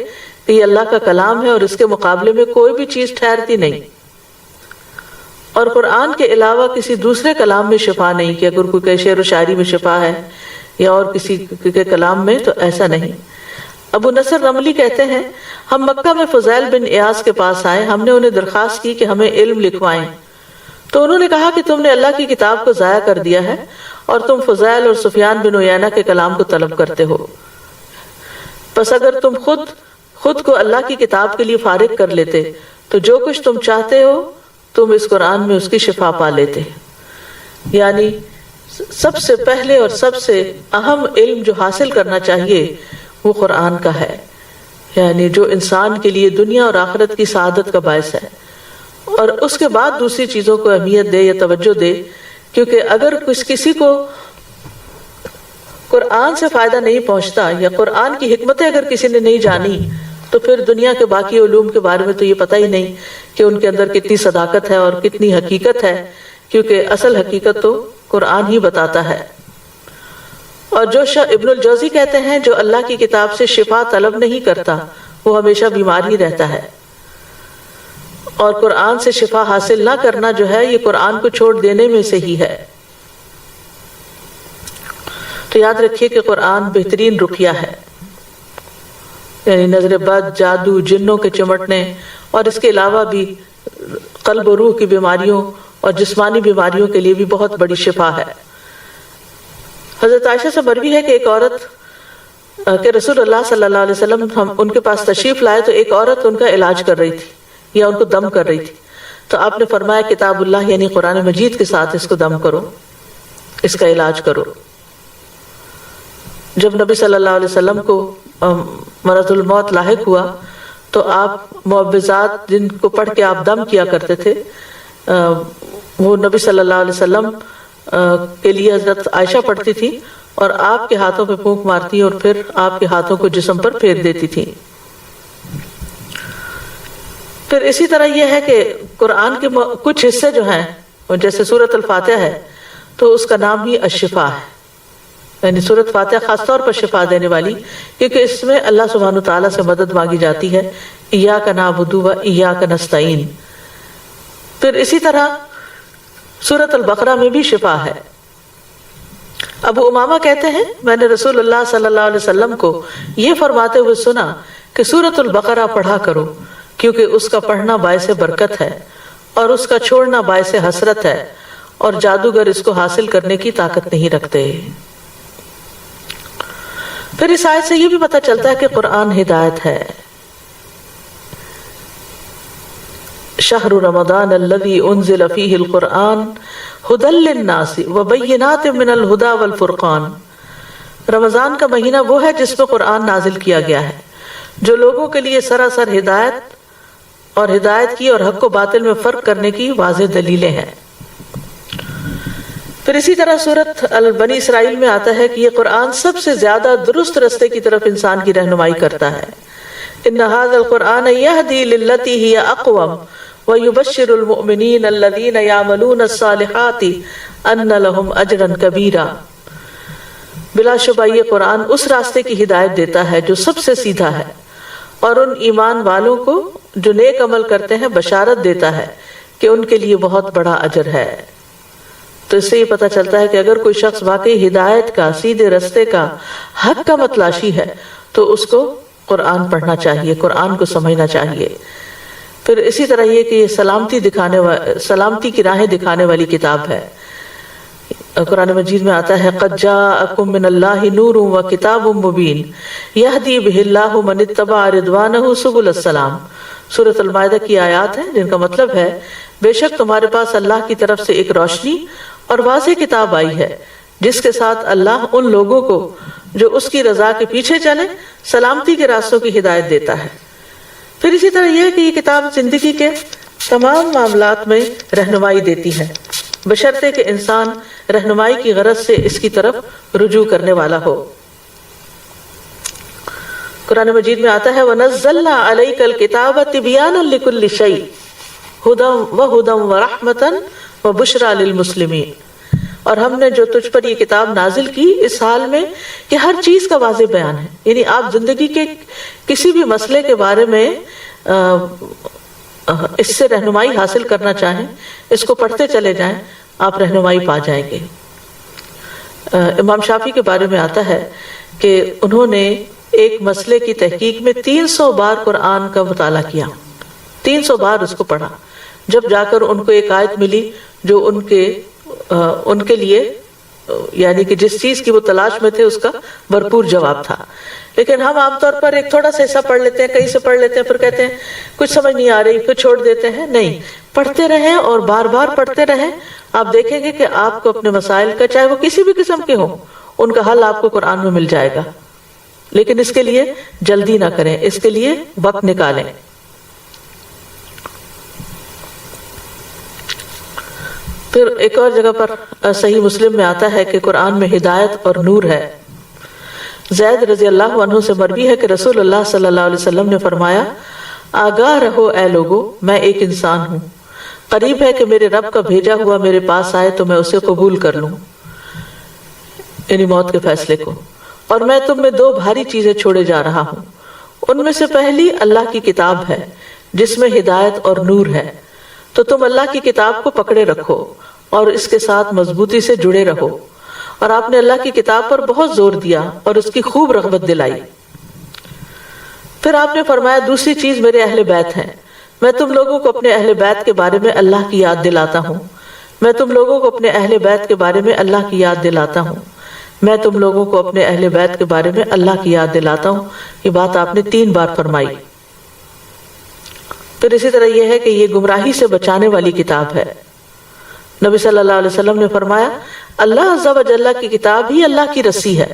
کہ یہ اللہ کا کلام ہے اور اس کے مقابلے میں کوئی بھی چیز ٹھہرتی نہیں. اور قرآن کے علاوہ کسی دوسرے کلام میں شفا نہیں کہ اگر کوئی کہ شعر و شاعری میں شفا ہے یا اور کسی کے کلام میں، تو ایسا نہیں. ابو نصر رملی کہتے ہیں ہم مکہ میں فضیل بن ایاز کے پاس آئے، ہم نے انہیں درخواست کی کہ ہمیں علم لکھوائیں، تو انہوں نے کہا کہ تم نے اللہ کی کتاب کو ضائع کر دیا ہے اور تم فضیل اور سفیان بن عیینہ کے کلام کو طلب کرتے ہو. پس اگر تم خود کو اللہ کی کتاب کے لیے فارغ کر لیتے تو جو کچھ تم چاہتے ہو تم اس قرآن میں اس کی شفا پا لیتے. یعنی سب سے پہلے اور سب سے اہم علم جو حاصل کرنا چاہیے وہ قرآن کا ہے، یعنی جو انسان کے لیے دنیا اور آخرت کی سعادت کا باعث ہے. اور اس کے بعد دوسری چیزوں کو اہمیت دے یا توجہ دے، کیونکہ اگر کسی کو قرآن سے فائدہ نہیں پہنچتا یا قرآن کی حکمتیں اگر کسی نے نہیں جانی تو پھر دنیا کے باقی علوم کے بارے میں تو یہ پتہ ہی نہیں کہ ان کے اندر کتنی صداقت ہے اور کتنی حقیقت ہے، کیونکہ اصل حقیقت تو قرآن ہی بتاتا ہے. اور جو ابن الجوزی کہتے ہیں جو اللہ کی کتاب سے شفا طلب نہیں کرتا وہ ہمیشہ بیمار ہی رہتا ہے، اور قرآن سے شفا حاصل نہ کرنا جو ہے یہ قرآن کو چھوڑ دینے میں سے ہی ہے. تو یاد رکھیے کہ قرآن بہترین رقیہ ہے، یعنی نظر بد، جادو، جنوں کے چمٹنے اور اس کے علاوہ بھی قلب و روح کی بیماریوں اور جسمانی بیماریوں کے لیے بھی بہت بڑی شفا ہے. حضرت عائشہ سے مروی ہے کہ ایک عورت کہ رسول اللہ صلی اللہ علیہ وسلم ہم ان کے پاس تشریف لائے تو ایک عورت ان کا علاج کر رہی تھی یا ان کو دم کر رہی تھی، تو آپ نے فرمایا کتاب اللہ یعنی قرآن مجید کے ساتھ اس کو دم کرو، اس کا علاج کرو. جب نبی صلی اللہ علیہ وسلم کو مرض الموت لاحق ہوا تو آپ معوذات جن کو پڑھ کے آپ دم کیا کرتے تھے وہ نبی صلی اللہ علیہ وسلم کے لیے حضرت عائشہ پڑھتی تھی اور آپ کے ہاتھوں پہ پھونک مارتی اور پھر آپ کے ہاتھوں کو جسم پر پھیر دیتی تھی. پھر اسی طرح یہ ہے کہ قرآن کے کچھ حصے جو ہیں جیسے سورۃ الفاتحہ ہے تو اس کا نام ہی الشفا ہے، یعنی سورۃ فاتحہ خاص طور پر شفا دینے والی، کیونکہ اس میں اللہ سبحانہ تعالیٰ سے مدد مانگی جاتی ہے، ایاک نعبد و ایاک نستعین. پھر اسی طرح سورۃ البقرہ میں بھی شفا ہے. ابو امامہ کہتے ہیں میں نے رسول اللہ صلی اللہ علیہ وسلم کو یہ فرماتے ہوئے سنا کہ سورۃ البقرہ پڑھا کرو کیونکہ اس کا پڑھنا باعث برکت ہے اور اس کا چھوڑنا باعث حسرت ہے اور جادوگر اس کو حاصل کرنے کی طاقت نہیں رکھتے. پھر اس آیت سے یہ بھی پتہ چلتا ہے کہ قرآن ہدایت ہے. شہر رمضان الذی انزل فیہ القرآن ھدی للناس وبینات من الھدی والفرقان. رمضان کا مہینہ وہ ہے جس میں قرآن نازل کیا گیا ہے جو لوگوں کے لیے سراسر ہدایت اور ہدایت کی اور حق و باطل میں فرق کرنے کی واضح دلیلیں ہیں. پھر اسی طرح سورۃ بنی اسرائیل میں آتا ہے کہ یہ قرآن سب سے زیادہ درست رستے کی طرف انسان کی رہنمائی کرتا ہے. ان ھذا القرآن یہدی للتی ہی اقوم ویبشر المؤمنین الذین یعملون الصالحات ان لہم اجرا کبیرا. بلا شبہ یہ قرآن اس راستے کی ہدایت دیتا ہے جو سب سے سیدھا ہے اور ان ایمان والوں کو جو نیک عمل کرتے ہیں بشارت دیتا ہے کہ ان کے لیے بہت بڑا اجر ہے. تو اس سے یہ پتہ چلتا ہے کہ اگر کوئی شخص واقعی ہدایت کا، سیدھے رستے کا، حق کا متلاشی ہے تو اس کو قرآن پڑھنا چاہیے، قرآن کو سمجھنا چاہیے. پھر اسی طرح یہ کہ یہ سلامتی کی راہیں دکھانے والی کتاب ہے. قرآن مجید میں آتا ہے قد جاءکم من اللہ نور و کتاب مبین یہدی بہ اللہ من اتبع رضوانہ سبل السلام. سورۃ المائدہ کی آیات ہیں جن کا مطلب ہے بے شک تمہارے پاس اللہ کی طرف سے ایک روشنی اور واضح کتاب آئی ہے جس کے ساتھ اللہ ان لوگوں کو جو اس کی رضا کے پیچھے چلے سلامتی کے راستوں کی ہدایت دیتا ہے. پھر اسی طرح یہ ہے کہ یہ کتاب زندگی کے تمام معاملات میں رہنمائی دیتی ہے بشرطے کہ انسان رہنمائی کی غرض سے اس کی طرف رجوع کرنے والا ہو. قرآن مجید میں آتا ہے وَنَزَّلْنَا عَلَيْكَ الْكِتَابَ تِبْيَانًا لِكُلِّ شَيْءٍ هُدًى وَهُدًى وَرَحْمَةً وَبُشْرَى لِلْمُسْلِمِينَ. اور ہم نے جو تجھ پر یہ کتاب نازل کی اس حال میں کہ ہر چیز کا واضح بیان ہے. یعنی آپ زندگی کے کسی بھی مسئلے کے بارے میں اس سے رہنمائی حاصل کرنا چاہیں اس کو پڑھتے چلے جائیں آپ رہنمائی پا جائیں گے. امام شافعی کے بارے میں آتا ہے کہ انہوں نے ایک مسئلے کی تحقیق میں 300 بار قرآن کا مطالعہ کیا, 300 بار اس کو پڑھا, جب جا کر ان کو ایک آیت ملی جو ان کے لیے یعنی کہ جس چیز کی وہ تلاش میں تھے اس کا بھرپور جواب تھا. لیکن ہم عام طور پر ایک تھوڑا سا حصہ پڑھ لیتے ہیں, کہیں سے پڑھ لیتے ہیں, پھر کہتے ہیں کچھ سمجھ نہیں آ رہی, پھر چھوڑ دیتے ہیں. نہیں, پڑھتے رہیں اور بار بار پڑھتے رہیں, آپ دیکھیں گے کہ آپ کو اپنے مسائل کا چاہے وہ کسی بھی قسم کے ہوں ان کا حل آپ کو قرآن میں مل جائے گا. لیکن اس کے لیے جلدی نہ کریں, اس کے لیے وقت نکالیں. پھر ایک اور جگہ پر صحیح مسلم میں آتا ہے کہ قرآن میں ہدایت اور نور ہے. زید رضی اللہ عنہ سے مروی ہے کہ رسول اللہ صلی اللہ علیہ وسلم نے فرمایا آگاہ رہو اے لوگو, میں ایک انسان ہوں, قریب ہے کہ میرے رب کا بھیجا ہوا میرے پاس آئے تو میں اسے قبول کر لوں, یعنی موت کے فیصلے کو, اور میں تم میں 2 بھاری چیزیں چھوڑے جا رہا ہوں. ان میں سے پہلی اللہ کی کتاب ہے جس میں ہدایت اور نور ہے, تو تم اللہ کی کتاب کو پکڑے رکھو اور اس کے ساتھ مضبوطی سے جڑے رہو. اور آپ نے اللہ کی کتاب پر بہت زور دیا اور اس کی خوب رغبت دلائی. پھر آپ نے فرمایا دوسری چیز میرے اہل بیت ہیں, میں تم لوگوں کو اپنے اہل بیت کے بارے میں اللہ کی یاد دلاتا ہوں, میں تم لوگوں کو اپنے اہل بیت کے بارے میں اللہ کی یاد دلاتا ہوں, میں تم لوگوں کو اپنے اہل بیت کے بارے میں اللہ کی یاد دلاتا ہوں. یہ بات آپ نے 3 بار فرمائی. پھر اسی طرح یہ ہے کہ یہ گمراہی سے بچانے والی کتاب ہے. نبی صلی اللہ علیہ وسلم نے فرمایا اللہ عز و جل کی کتاب ہی اللہ کی رسی ہے,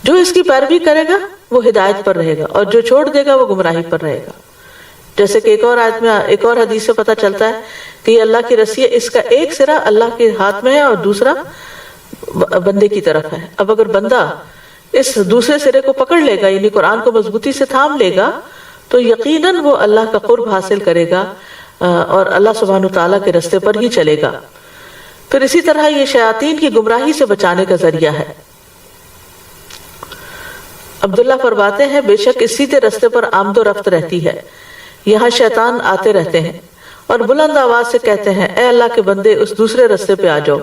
جو اس کی پیروی کرے گا وہ ہدایت پر رہے گا اور جو چھوڑ دے گا وہ گمراہی پر رہے گا. جیسے کہ ایک اور آیت میں ایک اور حدیث سے پتہ چلتا ہے کہ یہ اللہ کی رسی ہے, اس کا ایک سرا اللہ کے ہاتھ میں ہے اور دوسرا بندے کی طرف ہے. اب اگر بندہ اس دوسرے سرے کو پکڑ لے گا یعنی قرآن کو مضبوطی سے تھام لے گا تو یقیناً وہ اللہ کا قرب حاصل کرے گا اور اللہ سبحانہ تعالیٰ کے راستے پر ہی چلے گا. پھر اسی طرح یہ شیاطین کی گمراہی سے بچانے کا ذریعہ ہے. عبداللہ فرماتے ہیں بے شک اس سیدھے راستے پر آمد و رفت رہتی ہے, یہاں شیطان آتے رہتے ہیں اور بلند آواز سے کہتے ہیں اے اللہ کے بندے اس دوسرے راستے پہ آ جاؤ,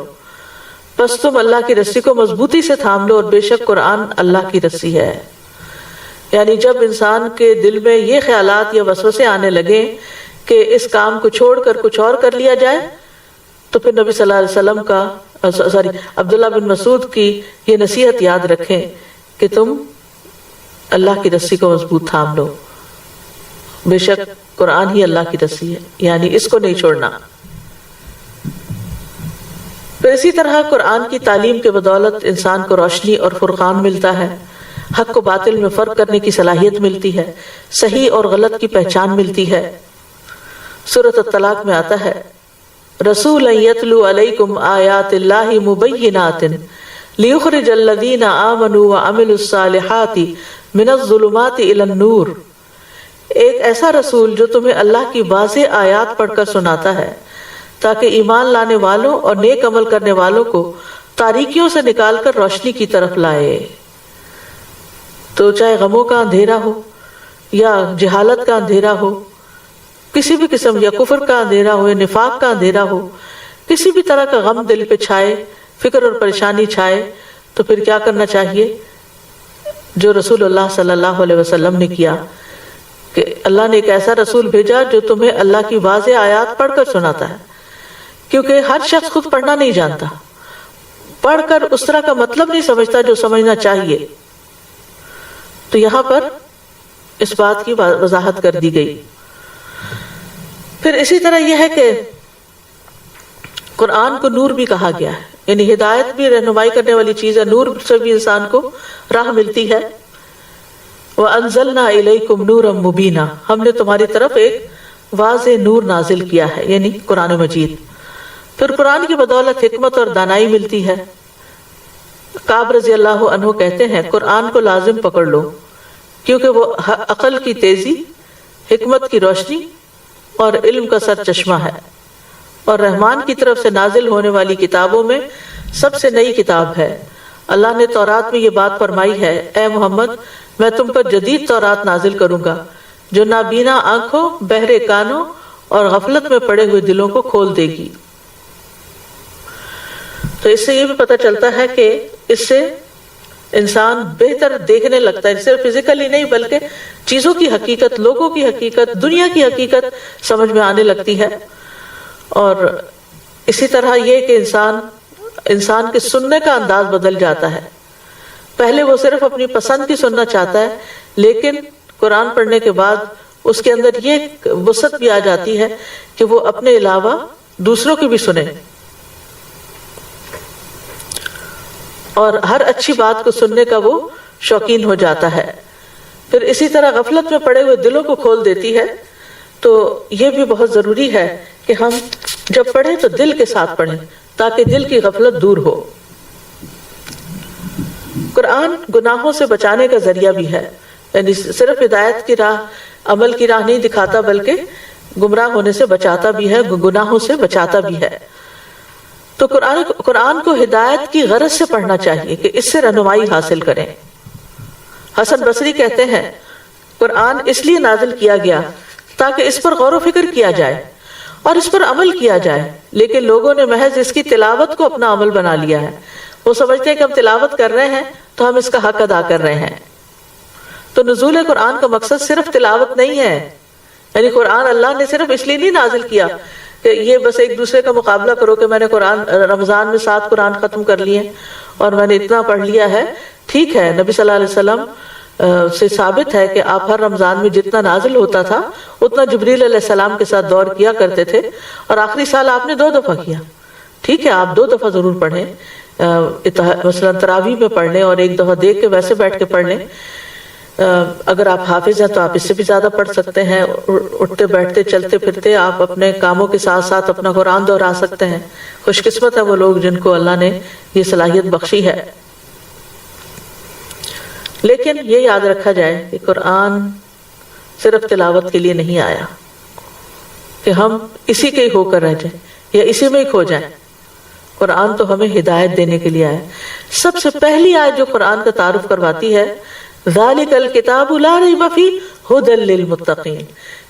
بس تم اللہ کی رسی کو مضبوطی سے تھام لو اور بے شک قرآن اللہ کی رسی ہے. یعنی جب انسان کے دل میں یہ خیالات یا وسوسے آنے لگے کہ اس کام کو چھوڑ کر کچھ اور کر لیا جائے تو پھر نبی صلی اللہ علیہ وسلم کا عبداللہ بن مسعود کی یہ نصیحت یاد رکھیں کہ تم اللہ کی رسی کو مضبوط تھام لو, بے شک قرآن ہی اللہ کی رسی ہے, یعنی اس کو نہیں چھوڑنا. پھر اسی طرح قرآن کی تعلیم کے بدولت انسان کو روشنی اور فرقان ملتا ہے, حق کو باطل میں فرق کرنے کی صلاحیت ملتی ہے, صحیح اور غلط کی پہچان ملتی ہے. سورۃ الطلاق میں آتا ہے رسولا یتلو علیکم آیات اللہ مبینات لیخرج الذین آمنوا وعملوا الصالحات من الظلمات الی النور. ایک ایسا رسول جو تمہیں اللہ کی واضح آیات پڑھ کر سناتا ہے تاکہ ایمان لانے والوں اور نیک عمل کرنے والوں کو تاریکیوں سے نکال کر روشنی کی طرف لائے. تو چاہے غموں کا اندھیرا ہو یا جہالت کا اندھیرا ہو, کسی بھی قسم یا کفر کا اندھیرا ہو یا نفاق کا اندھیرا ہو, کسی بھی طرح کا غم دل پہ چھائے, فکر اور پریشانی چھائے, تو پھر کیا کرنا چاہیے جو رسول اللہ صلی اللہ علیہ وسلم نے کیا کہ اللہ نے ایک ایسا رسول بھیجا جو تمہیں اللہ کی واضح آیات پڑھ کر سناتا ہے, کیونکہ ہر شخص خود پڑھنا نہیں جانتا پڑھ کر اس طرح کا مطلب نہیں سمجھتا جو سمجھنا چاہیے. تو یہاں پر اس بات کی وضاحت کر دی گئی. پھر اسی طرح یہ ہے کہ قرآن کو نور بھی کہا گیا ہے، یعنی ہدایت بھی رہنمائی کرنے والی چیز ہے، نور سے بھی انسان کو راہ ملتی ہے. وَأَنزَلْنَا إِلَيْكُمْ نُورًا مُبِينًا، ہم نے تمہاری طرف ایک واضح نور نازل کیا ہے، یعنی قرآن مجید. پھر قرآن کی بدولت حکمت اور دانائی ملتی ہے. کعب رضی اللہ عنہ کہتے ہیں قرآن کو لازم پکڑ لو کیونکہ وہ عقل کی تیزی، حکمت کی روشنی اور علم کا سر چشمہ ہے، اور رحمان کی طرف سے نازل ہونے والی کتابوں میں سب سے نئی کتاب ہے. اللہ نے تورات میں یہ بات فرمائی ہے، اے محمد میں تم پر جدید تورات نازل کروں گا جو نابینا آنکھوں، بہرے کانوں اور غفلت میں پڑے ہوئے دلوں کو کھول دے گی. تو اس سے یہ بھی پتہ چلتا ہے کہ اس سے انسان بہتر دیکھنے لگتا ہے، صرف فزیکلی نہیں بلکہ چیزوں کی حقیقت، لوگوں کی حقیقت، دنیا کی حقیقت سمجھ میں آنے لگتی ہے. اور اسی طرح یہ کہ انسان کے سننے کا انداز بدل جاتا ہے. پہلے وہ صرف اپنی پسند کی سننا چاہتا ہے، لیکن قرآن پڑھنے کے بعد اس کے اندر یہ وسعت بھی آ جاتی ہے کہ وہ اپنے علاوہ دوسروں کی بھی سنے اور ہر اچھی بات کو سننے کا وہ شوقین ہو جاتا ہے. پھر اسی طرح غفلت میں پڑے ہوئے دلوں کو کھول دیتی ہے. تو یہ بھی بہت ضروری ہے کہ ہم جب پڑھیں تو دل کے ساتھ پڑھیں تاکہ دل کی غفلت دور ہو. قرآن گناہوں سے بچانے کا ذریعہ بھی ہے، یعنی صرف ہدایت کی راہ، عمل کی راہ نہیں دکھاتا بلکہ گمراہ ہونے سے بچاتا بھی ہے، گناہوں سے بچاتا بھی ہے. تو قرآن کو ہدایت کی غرض سے پڑھنا چاہیے کہ اس سے رہنمائی حاصل کریں. حسن بصری کہتے ہیں قرآن اس لیے نازل کیا گیا تاکہ اس پر غور و فکر کیا جائے اور اس پر عمل کیا جائے، لیکن لوگوں نے محض اس کی تلاوت کو اپنا عمل بنا لیا ہے. وہ سمجھتے ہیں کہ ہم تلاوت کر رہے ہیں تو ہم اس کا حق ادا کر رہے ہیں. تو نزول قرآن کا مقصد صرف تلاوت نہیں ہے، یعنی قرآن اللہ نے صرف اس لیے نہیں نازل کیا کہ یہ بس ایک دوسرے کا مقابلہ کرو کہ میں نے رمضان میں 7 قرآن ختم کر لیے اور میں نے اتنا پڑھ لیا ہے. ٹھیک ہے، نبی صلی اللہ علیہ وسلم سے ثابت ہے کہ آپ ہر رمضان میں جتنا نازل ہوتا تھا اتنا جبریل علیہ السلام کے ساتھ دور کیا کرتے تھے، اور آخری سال آپ نے 2 دفعہ کیا. ٹھیک ہے، آپ 2 دفعہ ضرور پڑھیں، مثلا تراویح میں پڑھ لیں اور 1 دفعہ دیکھ کے ویسے بیٹھ کے پڑھ لیں. اگر آپ حافظ ہیں تو آپ اس سے بھی زیادہ پڑھ سکتے ہیں. اٹھتے بیٹھتے چلتے پھرتے آپ اپنے کاموں کے ساتھ ساتھ اپنا قرآن دہرا سکتے ہیں. خوش قسمت ہے وہ لوگ جن کو اللہ نے یہ صلاحیت بخشی ہے. لیکن یہ یاد رکھا جائے کہ قرآن صرف تلاوت کے لیے نہیں آیا کہ ہم اسی کے ہی ہو کر رہ جائیں یا اسی میں ہی کھو جائیں. قرآن تو ہمیں ہدایت دینے کے لیے آیا. سب سے پہلی آیت جو قرآن کا تعارف کرواتی ہے ذالک الکتاب لا ریب فیہ ھدی للمتقین،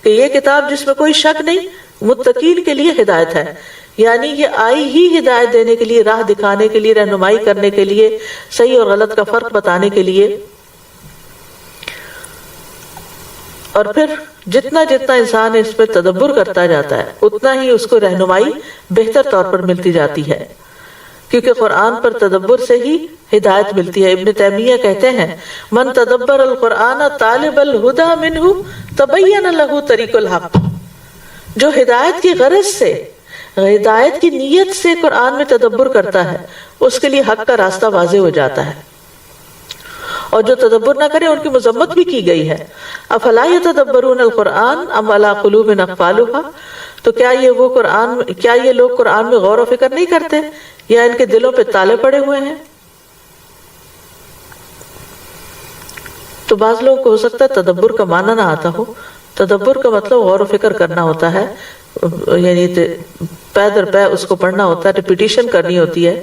کہ یہ کتاب جس میں کوئی شک نہیں متقین کے لیے ہدایت ہے. یعنی یہ آئی ہی ہدایت دینے کے لیے، راہ دکھانے کے لیے، رہنمائی کرنے کے لیے، صحیح اور غلط کا فرق بتانے کے لیے. اور پھر جتنا جتنا انسان اس پہ تدبر کرتا جاتا ہے اتنا ہی اس کو رہنمائی بہتر طور پر ملتی جاتی ہے، کیونکہ قرآن پر تدبر سے ہی ہدایت ملتی ہے. ابن تیمیہ کہتے ہیں من تدبر القرآن طالب الہدی منہ تبین لہ طریق الحق، جو ہدایت کی غرض سے، ہدایت کی نیت سے قرآن میں تدبر کرتا ہے اس کے لیے حق کا راستہ واضح ہو جاتا ہے. اور جو تدبر نہ کرے ان کی مذمت بھی کی گئی ہے. افلا یتدبرون القرآن ام علی قلوب اقفالها، تو کیا یہ لوگ قرآن میں غور و فکر نہیں کرتے یا ان کے دلوں پہ تالے پڑے ہوئے ہیں؟ تو بعض لوگوں کو ہو سکتا ہے تدبر کا معنی نہ آتا ہو. تدبر کا مطلب غور و فکر کرنا ہوتا ہے، یعنی پے در پے اس کو پڑھنا ہوتا ہے، ریپیٹیشن کرنی ہوتی ہے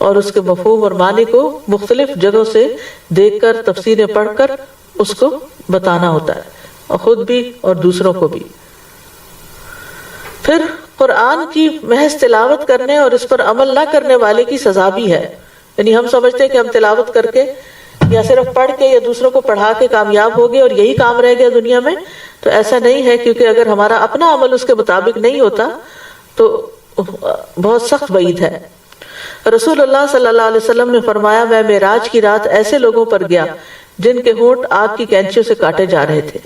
اور اس کے مفہوم اور معنی کو مختلف جگہوں سے دیکھ کر، تفسیریں پڑھ کر اس کو بتانا ہوتا ہے، اور خود بھی اور دوسروں کو بھی. پھر قرآن کی محض تلاوت کرنے اور اس پر عمل نہ کرنے والے کی سزا بھی ہے. یعنی ہم سمجھتے ہیں کہ ہم تلاوت کر کے یا صرف پڑھ کے یا دوسروں کو پڑھا کے کامیاب ہو گئے اور یہی کام رہ گیا دنیا میں. تو ایسا نہیں ہے، کیونکہ اگر ہمارا اپنا عمل اس کے مطابق نہیں ہوتا تو بہت سخت وعید ہے. رسول اللہ صلی اللہ علیہ وسلم نے فرمایا میں معراج کی رات ایسے لوگوں پر گیا جن کے ہونٹ آگ کی کینچیوں سے کاٹے جا رہے تھے،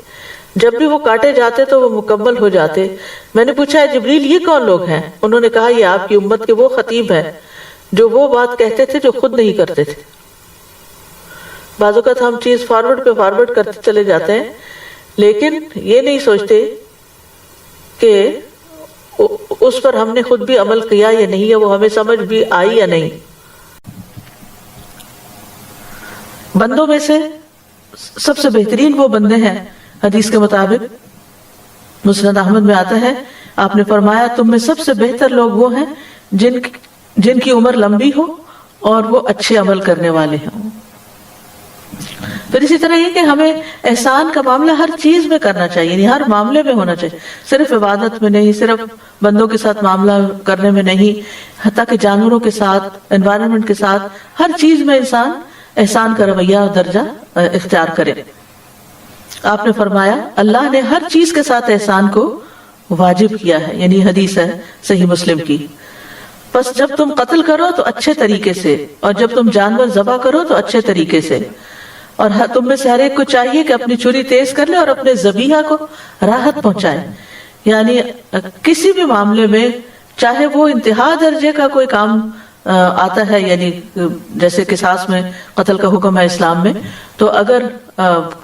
جب بھی وہ کاٹے جاتے تو وہ مکمل ہو جاتے۔ میں نے پوچھا ہے جبریل یہ کون لوگ ہیں؟ انہوں نے کہا یہ آپ کی امت کے وہ خطیب ہیں جو وہ بات کہتے تھے جو خود نہیں کرتے تھے۔ بعض اوقات ہم چیز فارورڈ پہ فارورڈ کرتے چلے جاتے ہیں لیکن یہ نہیں سوچتے کہ اس پر ہم نے خود بھی عمل کیا یا نہیں، ہے وہ ہمیں سمجھ بھی آئی یا نہیں۔ بندوں میں سے سب سے بہترین وہ بندے ہیں، حدیث کے مطابق مسند احمد میں آتا ہے، آپ نے فرمایا تم میں سب سے بہتر لوگ وہ ہیں جن کی عمر لمبی ہو اور وہ اچھے عمل کرنے والے ہوں۔ پھر اسی طرح یہ کہ ہمیں احسان کا معاملہ ہر چیز میں کرنا چاہیے، یعنی ہر معاملے میں ہونا چاہیے، صرف عبادت میں نہیں، صرف بندوں کے ساتھ معاملہ کرنے میں نہیں، حتیٰ کہ جانوروں کے ساتھ، انوائرمنٹ کے ساتھ، ہر چیز میں انسان احسان کا رویہ اور درجہ اختیار کرے۔ آپ نے فرمایا اللہ نے ہر چیز کے ساتھ احسان کو واجب کیا ہے، یعنی حدیث ہے صحیح مسلم کی۔ بس جب تم قتل کرو تو اچھے طریقے سے، اور جب تم جانور ذبح کرو تو اچھے طریقے سے، اور تم میں سے ہر ایک کو چاہیے کہ اپنی چھری تیز کر لے اور اپنے ذبیحہ کو راحت پہنچائے۔ یعنی کسی بھی معاملے میں چاہے وہ انتہا درجے کا کوئی کام آتا ہے، یعنی جیسے قصاص میں قتل کا حکم ہے اسلام میں، تو اگر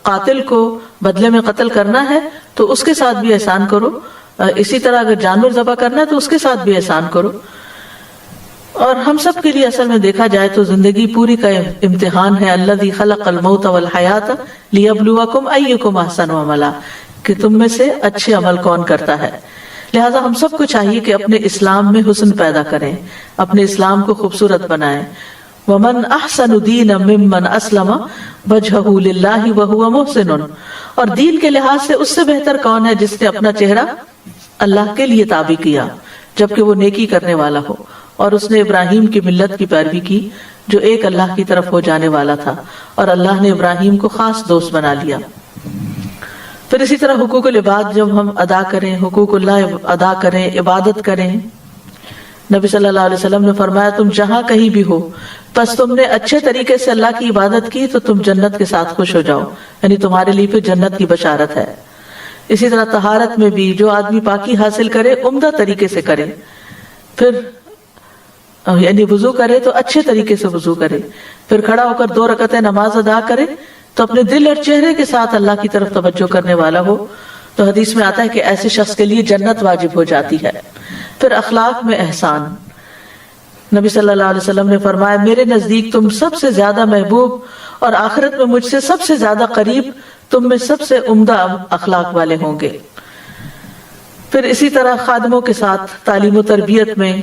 قاتل کو بدلے میں قتل کرنا ہے تو اس کے ساتھ بھی احسان کرو، اسی طرح اگر جانور ذبح کرنا ہے تو اس کے ساتھ بھی احسان کرو۔ اور ہم سب کے لیے اصل میں دیکھا جائے تو زندگی پوری کا امتحان ہے، الذی خلق الموت والحیات لیبلوکم ایکم احسن عملا، کہ تم میں سے اچھے عمل کون کرتا ہے۔ لہٰذا ہم سب کو چاہیے کہ اپنے اسلام میں حسن پیدا کریں، اپنے اسلام کو خوبصورت بنائیں۔ وَمَنْ أَحْسَنُ دِينًا مِّمَّنْ أَسْلَمَ وَجْهَهُ لِلَّهِ وَهُوَ مُحْسِنٌ، اور دین کے لحاظ سے اس سے بہتر کون ہے جس نے اپنا چہرہ اللہ کے لیے تابع کیا جبکہ وہ نیکی کرنے والا ہو، اور اس نے ابراہیم کی ملت کی پیروی کی جو ایک اللہ کی طرف ہو جانے والا تھا، اور اللہ نے ابراہیم کو خاص دوست بنا لیا۔ پھر اسی طرح حقوق العباد جب ہم ادا کریں، حقوق اللہ ادا کریں، عبادت کریں، نبی صلی اللہ علیہ وسلم نے فرمایا تم جہاں کہیں بھی ہو پس تم نے اچھے طریقے سے اللہ کی عبادت کی تو تم جنت کے ساتھ خوش ہو جاؤ، یعنی تمہارے لیے پھر جنت کی بشارت ہے۔ اسی طرح طہارت میں بھی جو آدمی پاکی حاصل کرے عمدہ طریقے سے کرے، پھر یعنی وضو کرے تو اچھے طریقے سے وضو کرے، پھر کھڑا ہو کر 2 رکعتیں نماز ادا کرے تو اپنے دل اور چہرے کے ساتھ اللہ کی طرف توجہ کرنے والا ہو، تو حدیث میں آتا ہے کہ ایسے شخص کے لیے جنت واجب ہو جاتی ہے۔ پھر اخلاق میں احسان، نبی صلی اللہ علیہ وسلم نے فرمایا میرے نزدیک تم سب سے زیادہ محبوب اور آخرت میں مجھ سے سب سے زیادہ قریب تم میں سب سے عمدہ اخلاق والے ہوں گے۔ پھر اسی طرح خادموں کے ساتھ تعلیم و تربیت میں،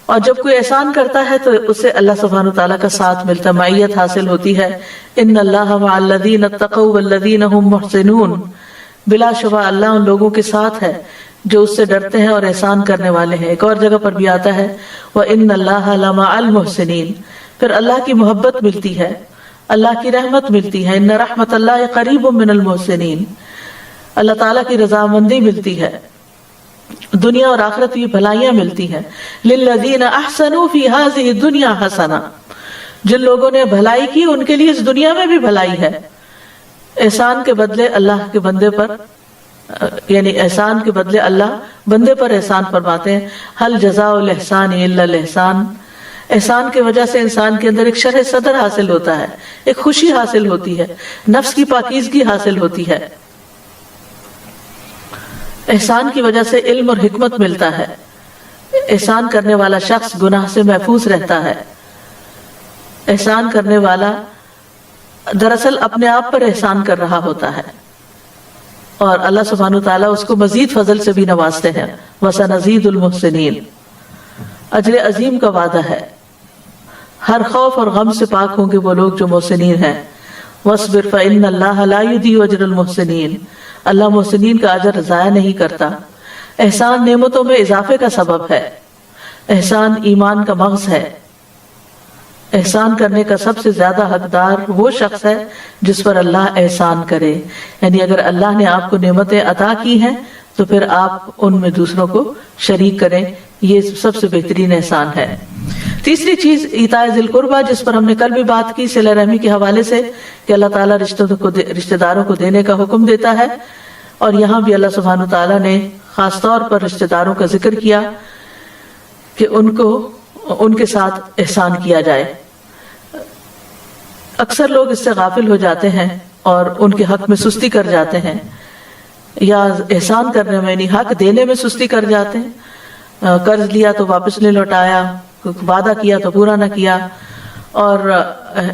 اور جب کوئی احسان کرتا ہے تو اسے اللہ سبحانہ وتعالیٰ کا ساتھ ملتا ہے، معیت حاصل ہوتی ہے۔ ان اللہ مع الذین اتقوا والذین هم محسنون، بلا شبہ اللہ ان لوگوں کے ساتھ ہے جو اس سے ڈرتے ہیں اور احسان کرنے والے ہیں۔ ایک اور جگہ پر بھی آتا ہے وَإِنَّ اللَّهَ لَمَعَ الْمُحْسِنِينَ، پھر اللہ کی محبت ملتی ہے، اللہ کی رحمت ملتی ہے۔ ان رحمت اللہ قریب من المحسنین، اللہ تعالیٰ کی رضامندی ملتی ہے، دنیا اور آخرت کی بھلائیاں ملتی ہیں۔ للذین احسنوا فی ہذہ الدنیا حسنہ، جن لوگوں نے بھلائی کی ان کے لیے اس دنیا میں بھی بھلائی ہے۔ احسان کے بدلے اللہ کے بندے پر، یعنی احسان کے بدلے اللہ بندے پر احسان فرماتے ہیں۔ هل جزاء الاحسان الا الاحسان، احسان کی وجہ سے انسان کے اندر ایک شرح صدر حاصل ہوتا ہے، ایک خوشی حاصل ہوتی ہے، نفس کی پاکیزگی حاصل ہوتی ہے۔ احسان کی وجہ سے علم اور حکمت ملتا ہے، احسان کرنے والا شخص گناہ سے محفوظ رہتا ہے۔ احسان کرنے والا دراصل اپنے آپ پر احسان کر رہا ہوتا ہے، اور اللہ سبحانہ وتعالیٰ اس کو مزید فضل سے بھی نوازتے ہیں۔ وَسَنَزِيدُ الْمُحْسِنِينَ، اجر عظیم کا وعدہ ہے، ہر خوف اور غم سے پاک ہوں گے وہ لوگ جو محسنین ہیں۔ وَاصْبِرْ فَإِنَّ اللَّهَ لَا يُضِيعُ أَجْرَ الْمُحْسِنِينَ، اللہ محسنین کا اجر ضائع نہیں کرتا۔ احسان نعمتوں میں اضافے کا سبب ہے، احسان ایمان کا مغز ہے۔ احسان کرنے کا سب سے زیادہ حقدار وہ شخص ہے جس پر اللہ احسان کرے، یعنی اگر اللہ نے آپ کو نعمتیں عطا کی ہیں تو پھر آپ ان میں دوسروں کو شریک کریں، یہ سب سے بہترین احسان ہے۔ تیسری چیز ایتاء ذی القربہ، جس پر ہم نے کل بھی بات کی صلہ رحمی کے حوالے سے کہ اللہ تعالیٰ رشتہ داروں کو دینے کا حکم دیتا ہے، اور یہاں بھی اللہ سبحانہ تعالیٰ نے خاص طور پر رشتہ داروں کا ذکر کیا کہ ان کے ساتھ احسان کیا جائے۔ اکثر لوگ اس سے غافل ہو جاتے ہیں اور ان کے حق میں سستی کر جاتے ہیں، یا احسان کرنے میں یعنی حق دینے میں سستی کر جاتے ہیں۔ قرض لیا تو واپس نہیں لوٹایا، وعدہ کیا تو پورا نہ کیا، اور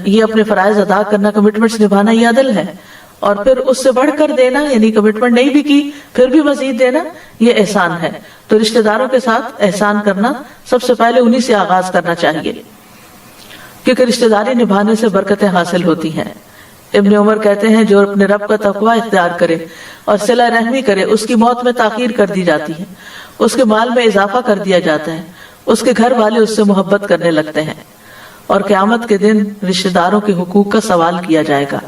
یہ اپنے فرائض ادا کرنا، کمٹمنٹس نبھانا، یہ عدل ہے۔ اور پھر اس سے بڑھ کر دینا، یعنی کمٹمنٹ نہیں بھی کی پھر بھی مزید دینا، یہ احسان ہے۔ تو رشتہ داروں کے ساتھ احسان کرنا سب سے پہلے انہی سے آغاز کرنا چاہیے، کیونکہ رشتہ داری نبھانے سے برکتیں حاصل ہوتی ہیں۔ ابن عمر کہتے ہیں جو اپنے رب کا تقوی اختیار کرے اور صلہ رحمی کرے، اس کی موت میں تاخیر کر دی جاتی ہے، اس کے مال میں اضافہ کر دیا جاتا ہے، اس کے گھر والے اس سے محبت کرنے لگتے ہیں، اور قیامت کے دن رشتہ داروں کے حقوق کا سوال کیا جائے گا۔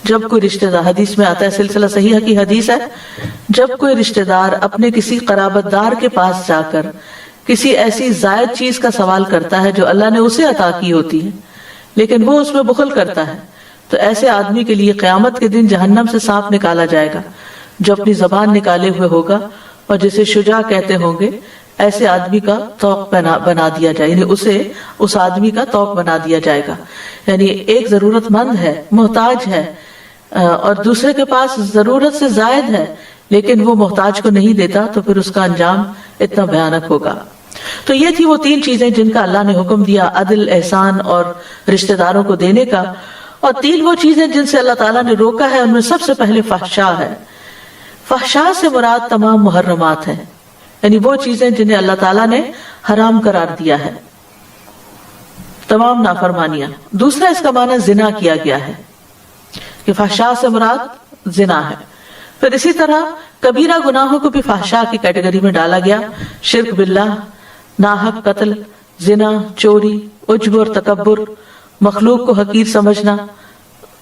جب کوئی رشتہ دار، حدیث میں آتا ہے، سلسلہ صحیحہ کی حدیث ہے، جب کوئی رشتہ دار اپنے کسی قرابت دار کے پاس جا کر کسی ایسی زائد چیز کا سوال کرتا ہے جو اللہ نے اسے عطا کی ہوتی ہے لیکن وہ اس میں بخل کرتا ہے، تو ایسے آدمی کے لیے قیامت کے دن جہنم سے سانپ نکالا جائے گا جو اپنی زبان نکالے ہوئے ہوگا، اور جسے شجاع کہتے ہوں گے، ایسے آدمی کا طوق بنا دیا جائے، یعنی اس آدمی کا طوق بنا دیا جائے گا۔ یعنی ایک ضرورت مند ہے، محتاج ہے، اور دوسرے کے پاس ضرورت سے زائد ہے لیکن وہ محتاج کو نہیں دیتا، تو پھر اس کا انجام اتنا بھیانک ہوگا۔ تو یہ تھی وہ تین چیزیں جن کا اللہ نے حکم دیا، عدل، احسان اور رشتہ داروں کو دینے کا۔ اور تین وہ چیزیں جن سے اللہ تعالیٰ نے روکا ہے، ان میں سب سے پہلے فحشاء ہے۔ فحشاء سے مراد تمام محرمات ہیں، یعنی وہ چیزیں جنہیں اللہ تعالیٰ نے حرام قرار دیا ہے، تمام نافرمانیاں۔ دوسرا اس کا معنی زنا کیا گیا ہے کہ فحشاء سے مراد زنا ہے۔ پھر اسی طرح کبیرہ گناہوں کو بھی فحشاء کی کیٹیگری میں ڈالا گیا، شرک باللہ، ناحق قتل، زنا، چوری، عجب اور تکبر، مخلوق کو حقیر سمجھنا،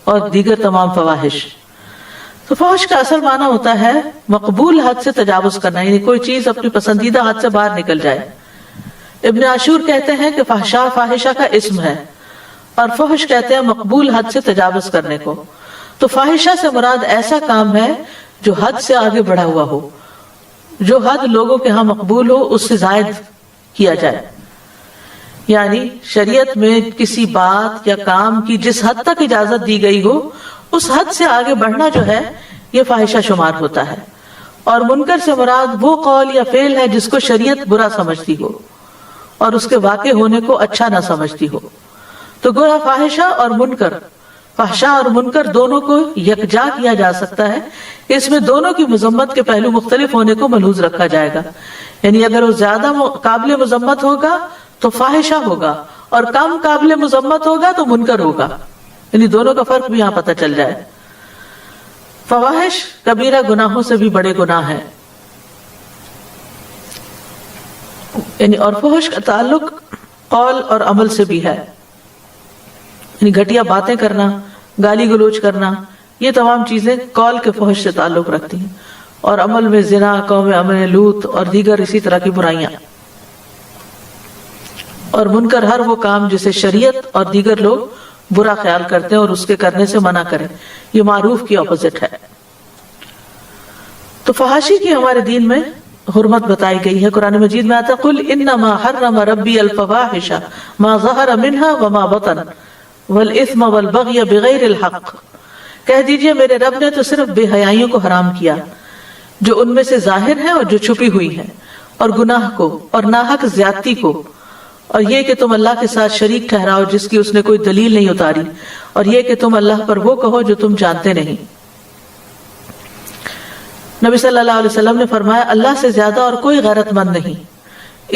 اور دیگر تمام فواحش۔ تو فحش کا اصل معنی ہوتا ہے مقبول حد سے تجاوز کرنا، یعنی کوئی چیز اپنی پسندیدہ حد سے باہر نکل جائے۔ ابن عاشور کہتے ہیں کہ فحشاء فاحشہ کا اسم ہے، اور فحش کہتے ہیں مقبول حد سے تجاوز کرنے کو۔ تو فاحشہ سے مراد ایسا کام ہے جو حد سے آگے بڑھا ہوا ہو، جو حد لوگوں کے ہاں مقبول ہو اس سے زائد کیا جائے۔ یعنی شریعت میں کسی بات یا کام کی جس حد تک اجازت دی گئی ہو، اس حد سے آگے بڑھنا جو ہے یہ فاحشہ شمار ہوتا ہے۔ اور منکر سے مراد وہ قول یا فعل ہے جس کو شریعت برا سمجھتی ہو اور اس کے واقع ہونے کو اچھا نہ سمجھتی ہو۔ تو گویا فاحشہ اور منکر، فحشاء اور منکر دونوں کو یکجا کیا جا سکتا ہے، اس میں دونوں کی مذمت کے پہلو مختلف ہونے کو ملحوظ رکھا جائے گا۔ یعنی اگر وہ زیادہ قابل مذمت ہوگا تو فاحشہ ہوگا، اور کم قابل مذمت ہوگا تو منکر ہوگا، یعنی دونوں کا فرق بھی یہاں پتہ چل جائے۔ فواحش کبیرہ گناہوں سے بھی بڑے گناہ ہیں، یعنی اور فحش کا تعلق قول اور عمل سے بھی ہے، یعنی گھٹیا باتیں کرنا، گالی گلوچ کرنا، یہ تمام چیزیں قول کے فحش سے تعلق رکھتی ہیں، اور عمل میں زنا، قوم عمل لوط اور دیگر اسی طرح کی برائیاں۔ اور منکر ہر وہ کام جسے شریعت اور دیگر لوگ برا خیال کرتے ہیں اور اس کے کرنے سے منع کریں، یہ معروف کی اپوزٹ ہے۔ تو فحاشی کی ہمارے دین میں حرمت بتائی گئی ہے۔ قرآن مجید میں آتا ہے قل انما حرم ربی الفواحش ما ظہر منها وما بطن والاثم والبغی بغیر الحق، کہہ دیجئے میرے رب نے تو صرف بے حیائیوں کو حرام کیا جو ان میں سے ظاہر ہے اور جو چھپی ہوئی ہے، اور گناہ کو اور ناحق زیادتی کو، اور یہ کہ تم اللہ کے ساتھ شریک ٹھہراؤ جس کی اس نے کوئی دلیل نہیں اتاری، اور یہ کہ تم اللہ پر وہ کہو جو تم جانتے نہیں۔ نبی صلی اللہ علیہ وسلم نے فرمایا اللہ سے زیادہ اور کوئی غیرت مند نہیں،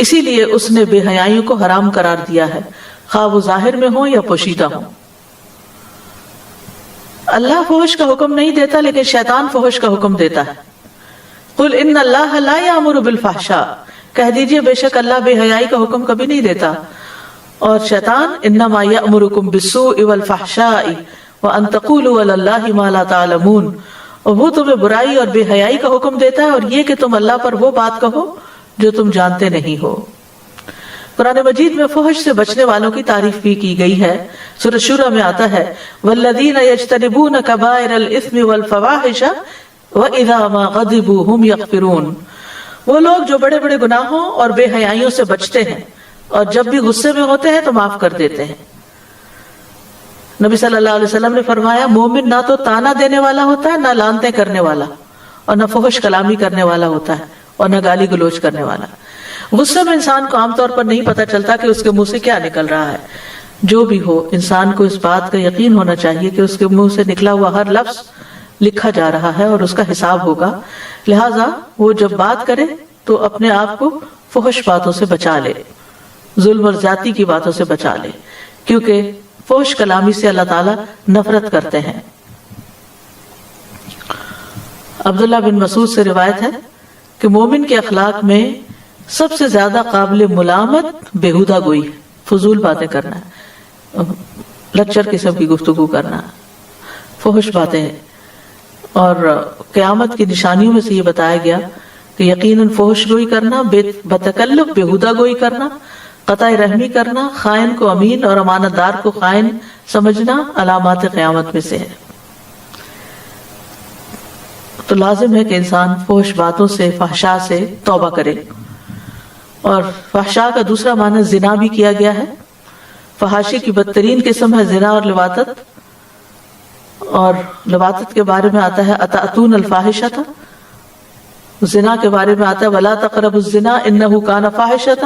اسی لیے اس نے بے حیائیوں کو حرام قرار دیا ہے، خواہ وہ ظاہر میں ہوں یا پوشیدہ ہوں۔ اللہ فحش کا حکم نہیں دیتا لیکن شیطان فحش کا حکم دیتا ہے۔ قل ان اللہ لا یامر بالفحشاء، کہہ دیجئے بے شک اللہ بے حیائی کا حکم کبھی نہیں دیتا، اور شیطان انما یامرکم بالسوء والفحشاء وان تقولوا علی اللہ ما لا تعلمون، اور وہ تمہیں برائی اور بے حیائی کا حکم دیتا ہے اور یہ کہ تم اللہ پر وہ بات کہو جو تم جانتے نہیں ہو۔ قرآن مجید میں فحش سے بچنے والوں کی تعریف بھی کی گئی ہے. سورۃ شورى میں آتا ہے والذین یجتنبون کبائر الاثم والفواحش واذا ما غضبوا هم یغفرون. وہ لوگ جو بڑے بڑے گناہوں اور بے حیائیوں سے بچتے ہیں اور جب بھی غصے میں ہوتے ہیں تو معاف کر دیتے ہیں. نبی صلی اللہ علیہ وسلم نے فرمایا مومن نہ تو تانا دینے والا ہوتا ہے، نہ لعنتیں کرنے والا، اور نہ فحش کلامی کرنے والا ہوتا ہے، اور نہ گالی گلوچ کرنے والا. غصے میں انسان کو عام طور پر نہیں پتہ چلتا کہ اس کے منہ سے کیا نکل رہا ہے. جو بھی ہو انسان کو اس بات کا یقین ہونا چاہیے کہ اس کے منہ سے نکلا ہوا ہر لفظ لکھا جا رہا ہے اور اس کا حساب ہوگا. لہٰذا وہ جب بات کرے تو اپنے آپ کو فحش باتوں سے بچا لے، ظلم اور زیادتی کی باتوں سے بچا لے، کیونکہ فحش کلامی سے اللہ تعالیٰ نفرت کرتے ہیں. عبداللہ بن مسعود سے روایت ہے کہ مومن کے اخلاق میں سب سے زیادہ قابل ملامت بےہودہ گوئی، فضول باتیں کرنا، لچر قسم کی گفتگو کرنا، فحش باتیں. اور قیامت کی نشانیوں میں سے یہ بتایا گیا کہ یقیناً فحش گوئی کرنا، بتکلف بےہودہ گوئی کرنا، قطع رحمی کرنا، خائن کو امین اور امانت دار کو خائن سمجھنا علامات قیامت میں سے ہے. تو لازم ہے کہ انسان فحش باتوں سے، فحشاء سے توبہ کرے. اور فحشاء کا دوسرا معنی زنا بھی کیا گیا ہے. فحاشی کی بدترین قسم ہے زنا اور لواطت. اور لواطت کے بارے میں آتا ہے اتأتون الفاحشۃ، زنا کے بارے میں آتا ہے ولا تقربوا الزنا انہ کان فاحشۃ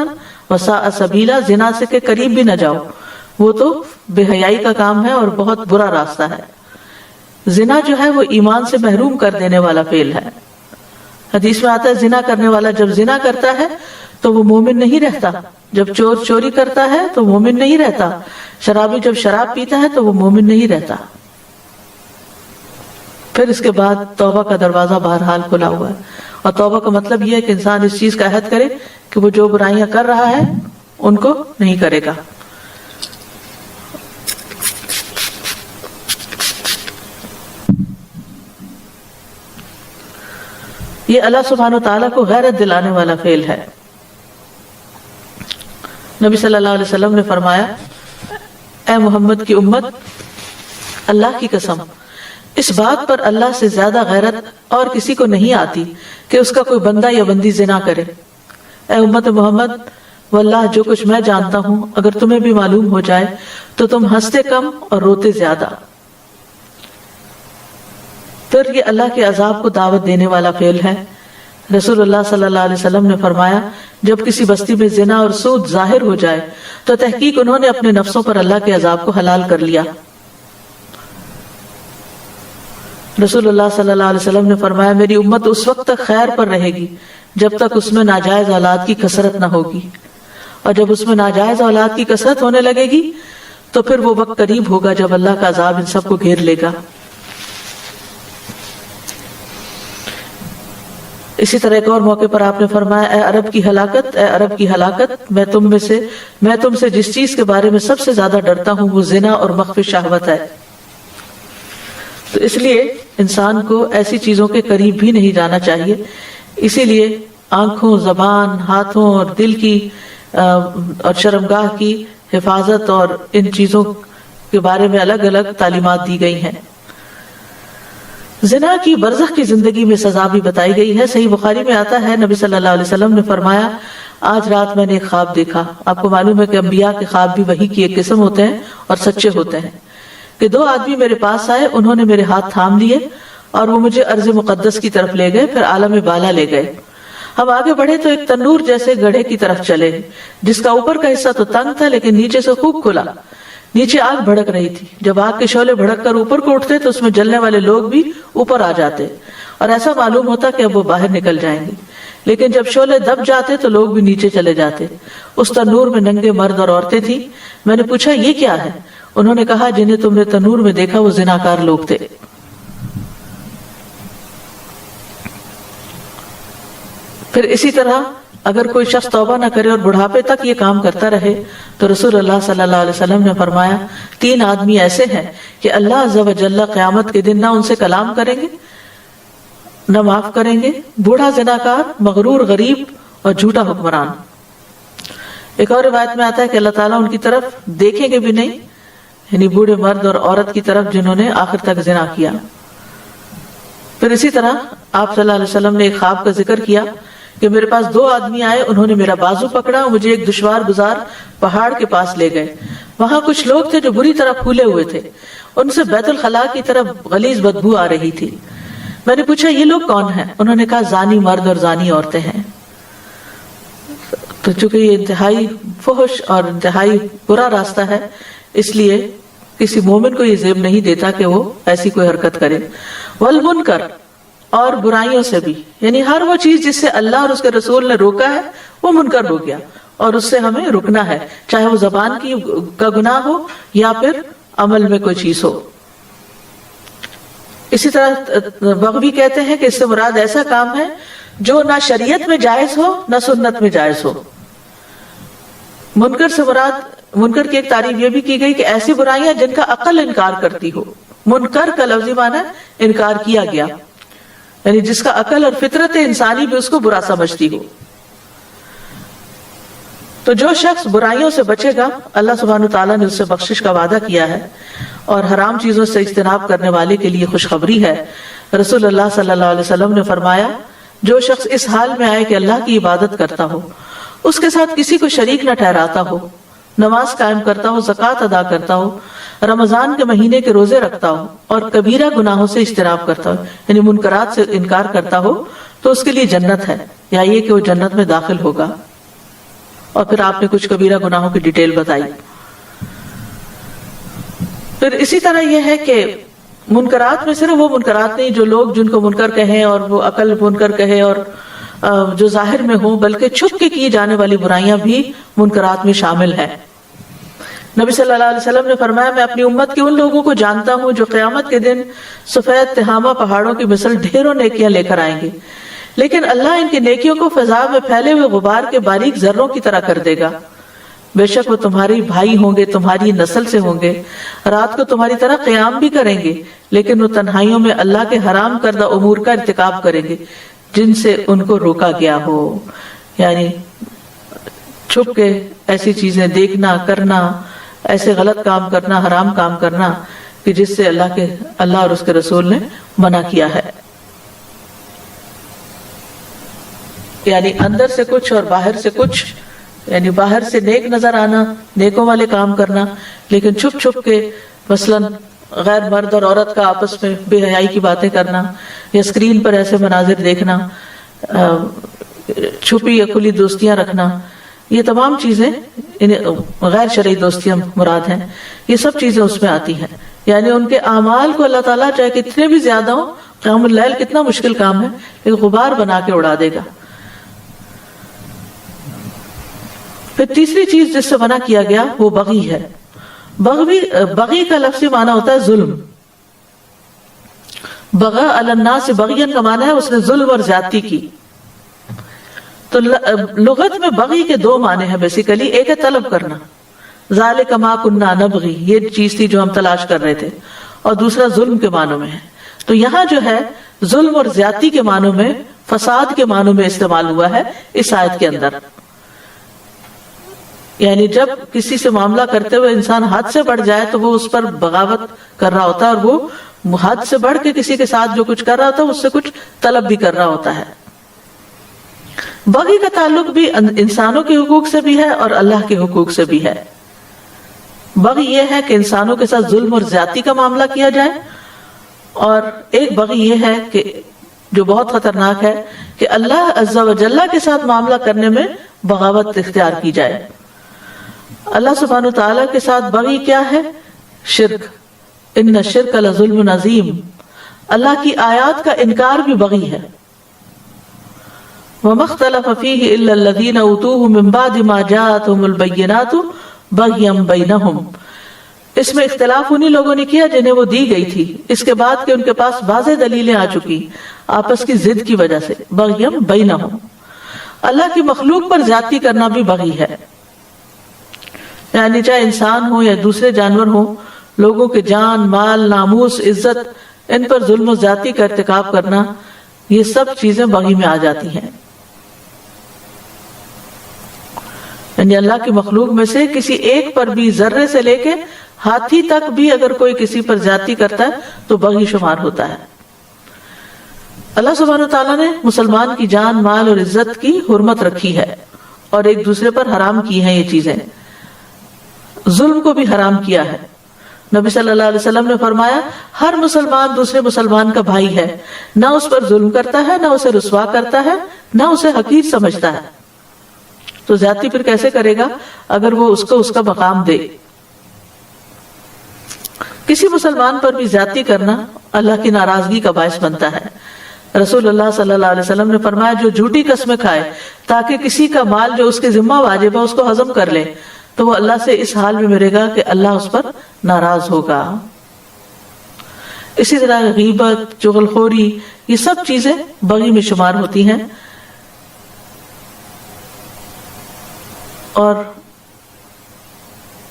وساء سبیلا، زنا سے کے قریب بھی نہ جاؤ، وہ تو بے حیائی کا کام ہے اور بہت برا راستہ ہے. زنا جو ہے وہ ایمان سے محروم کر دینے والا فعل ہے. حدیث میں آتا ہے زنا کرنے والا جب زنا کرتا ہے تو وہ مومن نہیں رہتا، جب چور چوری کرتا ہے تو مومن نہیں رہتا، شرابی جب شراب پیتا ہے تو وہ مومن نہیں رہتا. پھر اس کے بعد توبہ کا دروازہ بہرحال کھلا ہوا ہے. اور توبہ کا مطلب یہ ہے کہ انسان اس چیز کا عہد کرے کہ وہ جو برائیاں کر رہا ہے ان کو نہیں کرے گا. یہ اللہ سبحانہ و تعالیٰ کو غیرت دلانے والا فعل ہے. نبی صلی اللہ علیہ وسلم نے فرمایا اے محمد کی امت، اللہ کی قسم اس بات پر اللہ سے زیادہ غیرت اور کسی کو نہیں آتی کہ اس کا کوئی بندہ یا بندی زنا کرے. اے امت محمد، واللہ جو کچھ میں جانتا ہوں اگر تمہیں بھی معلوم ہو جائے تو تم ہنستے کم اور روتے زیادہ. پھر یہ اللہ کے عذاب کو دعوت دینے والا فعل ہے. رسول اللہ صلی اللہ علیہ وسلم نے فرمایا جب کسی بستی میں زنا اور سود ظاہر ہو جائے تو تحقیق انہوں نے اپنے نفسوں پر اللہ کے عذاب کو حلال کر لیا. رسول اللہ صلی اللہ علیہ وسلم نے فرمایا میری امت اس وقت تک خیر پر رہے گی جب تک اس میں ناجائز اولاد کی کثرت نہ ہوگی، اور جب اس میں ناجائز اولاد کی کثرت ہونے لگے گی تو پھر وہ وقت قریب ہوگا جب اللہ کا عذاب ان سب کو گھیر لے گا. اسی طرح ایک اور موقع پر آپ نے فرمایا اے عرب کی ہلاکت، اے عرب کی ہلاکت، میں تم سے جس چیز کے بارے میں سب سے زیادہ ڈرتا ہوں وہ زنا اور مخفی شہوت ہے. تو اس لیے انسان کو ایسی چیزوں کے قریب بھی نہیں جانا چاہیے. اسی لیے آنکھوں، زبان، ہاتھوں اور دل کی اور شرمگاہ کی حفاظت اور ان چیزوں کے بارے میں الگ الگ تعلیمات دی گئی ہیں. زنا کی برزخ کی زندگی میں سزا بھی بتائی گئی ہے. صحیح بخاری میں آتا ہے نبی صلی اللہ علیہ وسلم نے فرمایا آج رات میں نے ایک خواب دیکھا. آپ کو معلوم ہے کہ انبیاء کے خواب بھی وحی کی ایک قسم ہوتے ہیں اور سچے ہوتے ہیں. کہ دو آدمی میرے پاس آئے، انہوں نے میرے ہاتھ تھام لیے اور وہ مجھے ارض مقدس کی طرف لے گئے، پھر عالم بالا لے گئے. ہم آگے بڑھے تو ایک تنور جیسے گڑھے کی طرف چلے جس کا اوپر کا حصہ تو تنگ تھا لیکن نیچے سے خوب کھلا. نیچے آگ بھڑک رہی تھی. جب آگ کے شعلے بھڑک کر اوپر کو اٹھتے تو اس میں جلنے والے لوگ بھی اوپر آ جاتے اور ایسا معلوم ہوتا کہ اب وہ باہر نکل جائیں گے. لیکن جب شعلے دب جاتے تو لوگ بھی نیچے چلے جاتے. اس تنور میں ننگے مرد اور عورتیں تھیں. میں نے پوچھا یہ کیا ہے؟ انہوں نے کہا جنہیں تم نے تنور میں دیکھا وہ زناکار لوگ تھے. پھر اسی طرح اگر کوئی شخص توبہ نہ کرے اور بڑھاپے تک یہ کام کرتا رہے تو رسول اللہ صلی اللہ علیہ وسلم نے فرمایا 3 آدمی ایسے ہیں کہ اللہ عز و جل قیامت کے دن نہ ان سے کلام کریں گے نہ معاف کریں گے. بوڑھا زناکار، مغرور غریب اور جھوٹا حکمران. ایک اور روایت میں آتا ہے کہ اللہ تعالیٰ ان کی طرف دیکھیں گے بھی نہیں، یعنی بوڑھے مرد اور عورت کی طرف جنہوں نے آخر تک زنا کیا۔ پھر اسی طرح آپ صلی اللہ علیہ وسلم نے ایک خواب کا ذکر کیا کہ میرے پاس 2 آدمی آئے، انہوں نے میرا بازو پکڑا اور مجھے ایک دشوار گزار پہاڑ کے پاس لے گئے۔ وہاں کچھ لوگ تھے جو بری طرح پھولے ہوئے تھے، ان سے بیت الخلاء کی طرف غلیظ بدبو آ رہی تھی۔ میں نے پوچھا یہ لوگ کون ہیں؟ انہوں نے کہا زانی مرد اور زانی عورتیں ہیں۔ تو چونکہ یہ انتہائی فحش اور انتہائی برا راستہ ہے، اس لیے کسی مومن کو یہ زیب نہیں دیتا کہ وہ ایسی کوئی حرکت کرے۔ والمنکر، اور برائیوں سے بھی، یعنی ہر وہ چیز جس سے اللہ اور اس کے رسول نے روکا ہے وہ منکر ہو گیا، اور اس سے ہمیں رکنا ہے، چاہے وہ زبان کا گناہ ہو یا پھر عمل میں کوئی چیز ہو۔ اسی طرح بغوی کہتے ہیں کہ اس سے مراد ایسا کام ہے جو نہ شریعت میں جائز ہو نہ سنت میں جائز ہو۔ منکر سے مراد، منکر کی ایک تعریف یہ بھی کی گئی کہ ایسی برائیاں جن کا عقل انکار کرتی ہو۔ منکر کا لفظی معنی انکار کیا گیا، یعنی جس کا عقل اور فطرت انسانی بھی اس کو برا سمجھتی ہو۔ تو جو شخص برائیوں سے بچے گا، اللہ سبحانہ وتعالیٰ نے اس سے بخشش کا وعدہ کیا ہے، اور حرام چیزوں سے اجتناب کرنے والے کے لیے خوشخبری ہے۔ رسول اللہ صلی اللہ علیہ وسلم نے فرمایا، جو شخص اس حال میں آئے کہ اللہ کی عبادت کرتا ہو، اس کے ساتھ کسی کو شریک نہ ٹھہراتا ہو، نماز قائم کرتا ہو، زکوٰۃ ادا کرتا ہو، رمضان کے مہینے کے روزے رکھتا ہو، اور کبیرہ گناہوں سے اجتناب کرتا ہو، یعنی منکرات سے انکار کرتا ہو، تو اس کے لیے جنت ہے، یا یہ کہ وہ جنت میں داخل ہوگا۔ اور پھر آپ نے کچھ کبیرہ گناہوں کی ڈیٹیل بتائی۔ پھر اسی طرح یہ ہے کہ منکرات میں صرف وہ منکرات نہیں جو لوگ جن کو منکر کہیں اور وہ عقل منکر کہے اور جو ظاہر میں ہوں، بلکہ چھپ کے کی جانے والی برائیاں بھی منکرات میں شامل ہیں۔ نبی صلی اللہ علیہ وسلم نے فرمایا، میں اپنی امت کے ان لوگوں کو جانتا ہوں جو قیامت کے دن سفید تہامہ پہاڑوں کی مثل ڈھیروں نیکیاں لے کر آئیں گے، لیکن اللہ ان کی نیکیوں کو فضا میں پھیلے ہوئے غبار کے باریک ذروں کی طرح کر دے گا۔ بے شک وہ تمہارے بھائی ہوں گے، تمہاری نسل سے ہوں گے، رات کو تمہاری طرح قیام بھی کریں گے، لیکن وہ تنہائیوں میں اللہ کے حرام کردہ امور کا ارتکاب کریں گے جن سے ان کو روکا گیا ہو، یعنی چھپ کے ایسی چیزیں دیکھنا، کرنا، ایسے غلط کام کرنا، حرام کام کرنا کہ جس سے اللہ اور اس کے رسول نے منع کیا ہے۔ یعنی اندر سے کچھ اور باہر سے کچھ، یعنی باہر سے نیک نظر آنا، نیکوں والے کام کرنا، لیکن چھپ چھپ کے مثلاً غیر مرد اور عورت کا آپس میں بے حیائی کی باتیں کرنا، یا اسکرین پر ایسے مناظر دیکھنا، چھپی یا کھلی دوستیاں رکھنا، یہ تمام چیزیں غیر شرعی دوستیاں مراد ہیں، یہ سب چیزیں اس میں آتی ہیں۔ یعنی ان کے اعمال کو اللہ تعالیٰ چاہے کتنے بھی زیادہ ہوں، قیام اللیل کتنا مشکل کام ہے، لیکن غبار بنا کے اڑا دے گا۔ پھر تیسری چیز جس سے منع کیا گیا وہ بغی ہے۔ بغی کا لفظی معنی ہوتا ہے ظلم۔ بغى علی الناس بغیا کا معنی ہے اس نے ظلم اور زیادتی کی۔ تو لغت میں بغی کے 2 معنی ہیں بیسیکلی، ایک ہے طلب کرنا، ذالک ما کنا نبغی، یہ چیز تھی جو ہم تلاش کر رہے تھے، اور دوسرا ظلم کے معنوں میں ہے۔ تو یہاں جو ہے ظلم اور زیادتی کے معنوں میں، فساد کے معنوں میں استعمال ہوا ہے اس آیت کے اندر۔ یعنی جب کسی سے معاملہ کرتے ہوئے انسان حد سے بڑھ جائے تو وہ اس پر بغاوت کر رہا ہوتا ہے، اور وہ حد سے بڑھ کے کسی کے ساتھ جو کچھ کر رہا ہوتا ہے اس سے کچھ طلب بھی کر رہا ہوتا ہے۔ بغی کا تعلق بھی انسانوں کے حقوق سے بھی ہے اور اللہ کے حقوق سے بھی ہے۔ بغی یہ ہے کہ انسانوں کے ساتھ ظلم اور زیادتی کا معاملہ کیا جائے، اور ایک بغی یہ ہے کہ جو بہت خطرناک ہے کہ اللہ عز و جل کے ساتھ معاملہ کرنے میں بغاوت اختیار کی جائے۔ اللہ سبحانہ تعالیٰ کے ساتھ بغی کیا ہے؟ شرک، ان الشرک لظلم عظیم، اللہ کی آیات کا انکار بھی بغی ہے۔ وما اختلف فيه الا الذين اوتوه من بعد ما جاءتهم البينات بغيا بينهم، اس میں اختلاف انہی لوگوں نے کیا جنہیں وہ دی گئی تھی اس کے بعد کہ ان کے پاس واضح دلیلیں آ چکی، آپس کی ضد کی وجہ سے۔ بغیا بینہم، اللہ کی مخلوق پر زیادتی کرنا بھی بغی ہے، یعنی چاہے انسان ہو یا دوسرے جانور ہو، لوگوں کے جان، مال، ناموس، عزت، ان پر ظلم و زیادتی کا ارتکاب کرنا، یہ سب چیزیں بغی میں آ جاتی ہیں۔ یعنی اللہ کی مخلوق میں سے کسی ایک پر بھی ذرے سے لے کے ہاتھی تک بھی اگر کوئی کسی پر زیادتی کرتا ہے تو بغی شمار ہوتا ہے۔ اللہ سبحانہ وتعالیٰ نے مسلمان کی جان، مال اور عزت کی حرمت رکھی ہے اور ایک دوسرے پر حرام کی ہیں یہ چیزیں، ظلم کو بھی حرام کیا ہے۔ نبی صلی اللہ علیہ وسلم نے فرمایا ہر مسلمان دوسرے مسلمان کا بھائی ہے، نہ اس پر ظلم کرتا ہے، نہ اسے رسوا کرتا ہے، نہ اسے حقیر سمجھتا ہے۔ تو زیادتی پھر کیسے کرے گا اگر وہ اس کو اس کا مقام دے۔ کسی مسلمان پر بھی زیادتی کرنا اللہ کی ناراضگی کا باعث بنتا ہے۔ رسول اللہ صلی اللہ علیہ وسلم نے فرمایا جو جھوٹی قسمیں کھائے تاکہ کسی کا مال جو اس کے ذمہ واجب ہے اس کو ہضم کر لے تو وہ اللہ سے اس حال میں مرے گا کہ اللہ اس پر ناراض ہوگا۔ اسی طرح غیبت، چغلخوری، یہ سب چیزیں بغی میں شمار ہوتی ہیں اور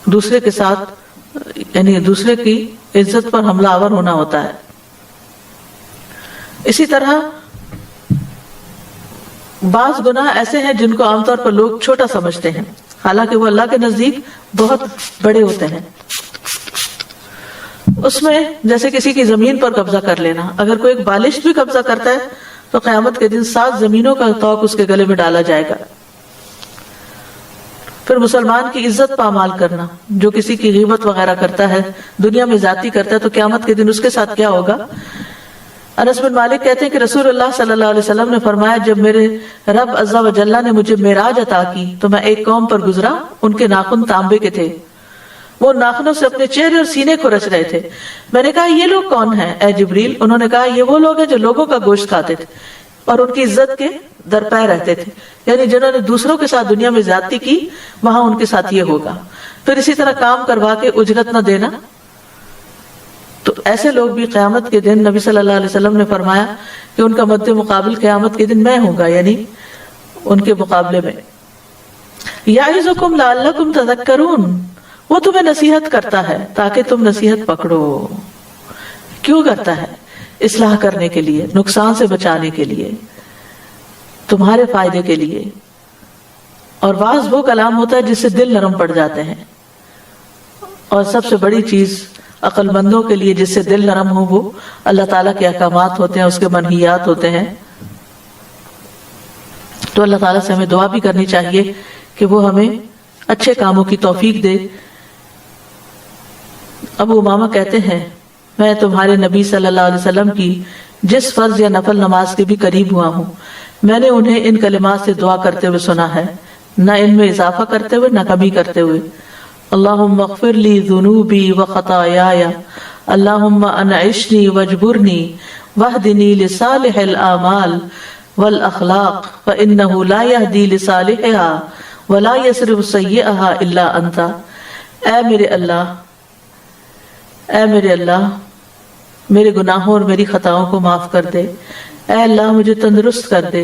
دوسرے کے ساتھ یعنی دوسرے کی عزت پر حملہ آور ہونا ہوتا ہے۔ اسی طرح بعض گناہ ایسے ہیں جن کو عام طور پر لوگ چھوٹا سمجھتے ہیں حالانکہ وہ اللہ کے نزدیک بہت بڑے ہوتے ہیں۔ اس میں جیسے کسی کی زمین پر قبضہ کر لینا، اگر کوئی ایک بالشت بھی قبضہ کرتا ہے تو قیامت کے دن 7 زمینوں کا طوق اس کے گلے میں ڈالا جائے گا۔ پھر مسلمان کی عزت پامال کرنا، جو کسی کی غیبت وغیرہ کرتا ہے، دنیا میں زیادتی کرتا ہے تو قیامت کے دن اس کے ساتھ کیا ہوگا۔ انس بن مالک کہتے ہیں کہ رسول اللہ صلی اللہ علیہ وسلم نے فرمایا جب میرے رب عز و جل نے مجھے معراج عطا کی تو میں ایک قوم پر گزرا، ان کے ناخن تانبے کے تھے، وہ ناخنوں سے اپنے چہرے اور سینے کو رچ رہے تھے۔ میں نے کہا یہ لوگ کون ہیں اے جبریل؟ انہوں نے کہا یہ وہ لوگ ہیں جو لوگوں کا گوشت کھاتے تھے اور ان کی عزت کے درپے رہتے تھے، یعنی جنہوں نے دوسروں کے ساتھ دنیا میں زیادتی کی وہاں ان کے ساتھ یہ ہوگا۔ پھر اسی طرح کام کروا کے اجرت نہ دینا، تو ایسے لوگ بھی قیامت کے دن نبی صلی اللہ علیہ وسلم نے فرمایا کہ ان کا مد مقابل قیامت کے دن میں ہوں گا، یعنی ان کے مقابلے میں۔ یعظکم لعلکم تذکرون، وہ تمہیں نصیحت کرتا ہے تاکہ تم نصیحت پکڑو۔ کیوں کرتا ہے؟ اصلاح کرنے کے لیے، نقصان سے بچانے کے لیے، تمہارے فائدے کے لیے۔ اور بعض وہ کلام ہوتا ہے جس سے دل نرم پڑ جاتے ہیں، اور سب سے بڑی چیز عقل مندوں کے لیے جس سے دل نرم ہو وہ اللہ تعالیٰ کے احکامات ہوتے ہیں، اس کے منہیات ہوتے ہیں۔ تو اللہ تعالیٰ سے ہمیں دعا بھی کرنی چاہیے کہ وہ ہمیں اچھے کاموں کی توفیق دے۔ ابو امامہ کہتے ہیں میں تمہارے نبی صلی اللہ علیہ وسلم کی جس فرض یا نفل نماز کے بھی قریب ہوا ہوں میں نے انہیں ان کلمات سے دعا کرتے ہوئے سنا ہے، نہ ان میں اضافہ کرتے ہوئے نہ کمی کرتے ہوئے۔ اللہم اغفر لی ذنوبی وخطایای، اللہم انعشنی واجبرنی واہدنی لصالح الاعمال والاخلاق فانہ لا یہدی لصالحها ولا یصرف سیئها الا انت۔ اے میرے اللہ میرے گناہوں اور میری خطاؤں کو معاف کر دے، اے اللہ مجھے تندرست کر دے،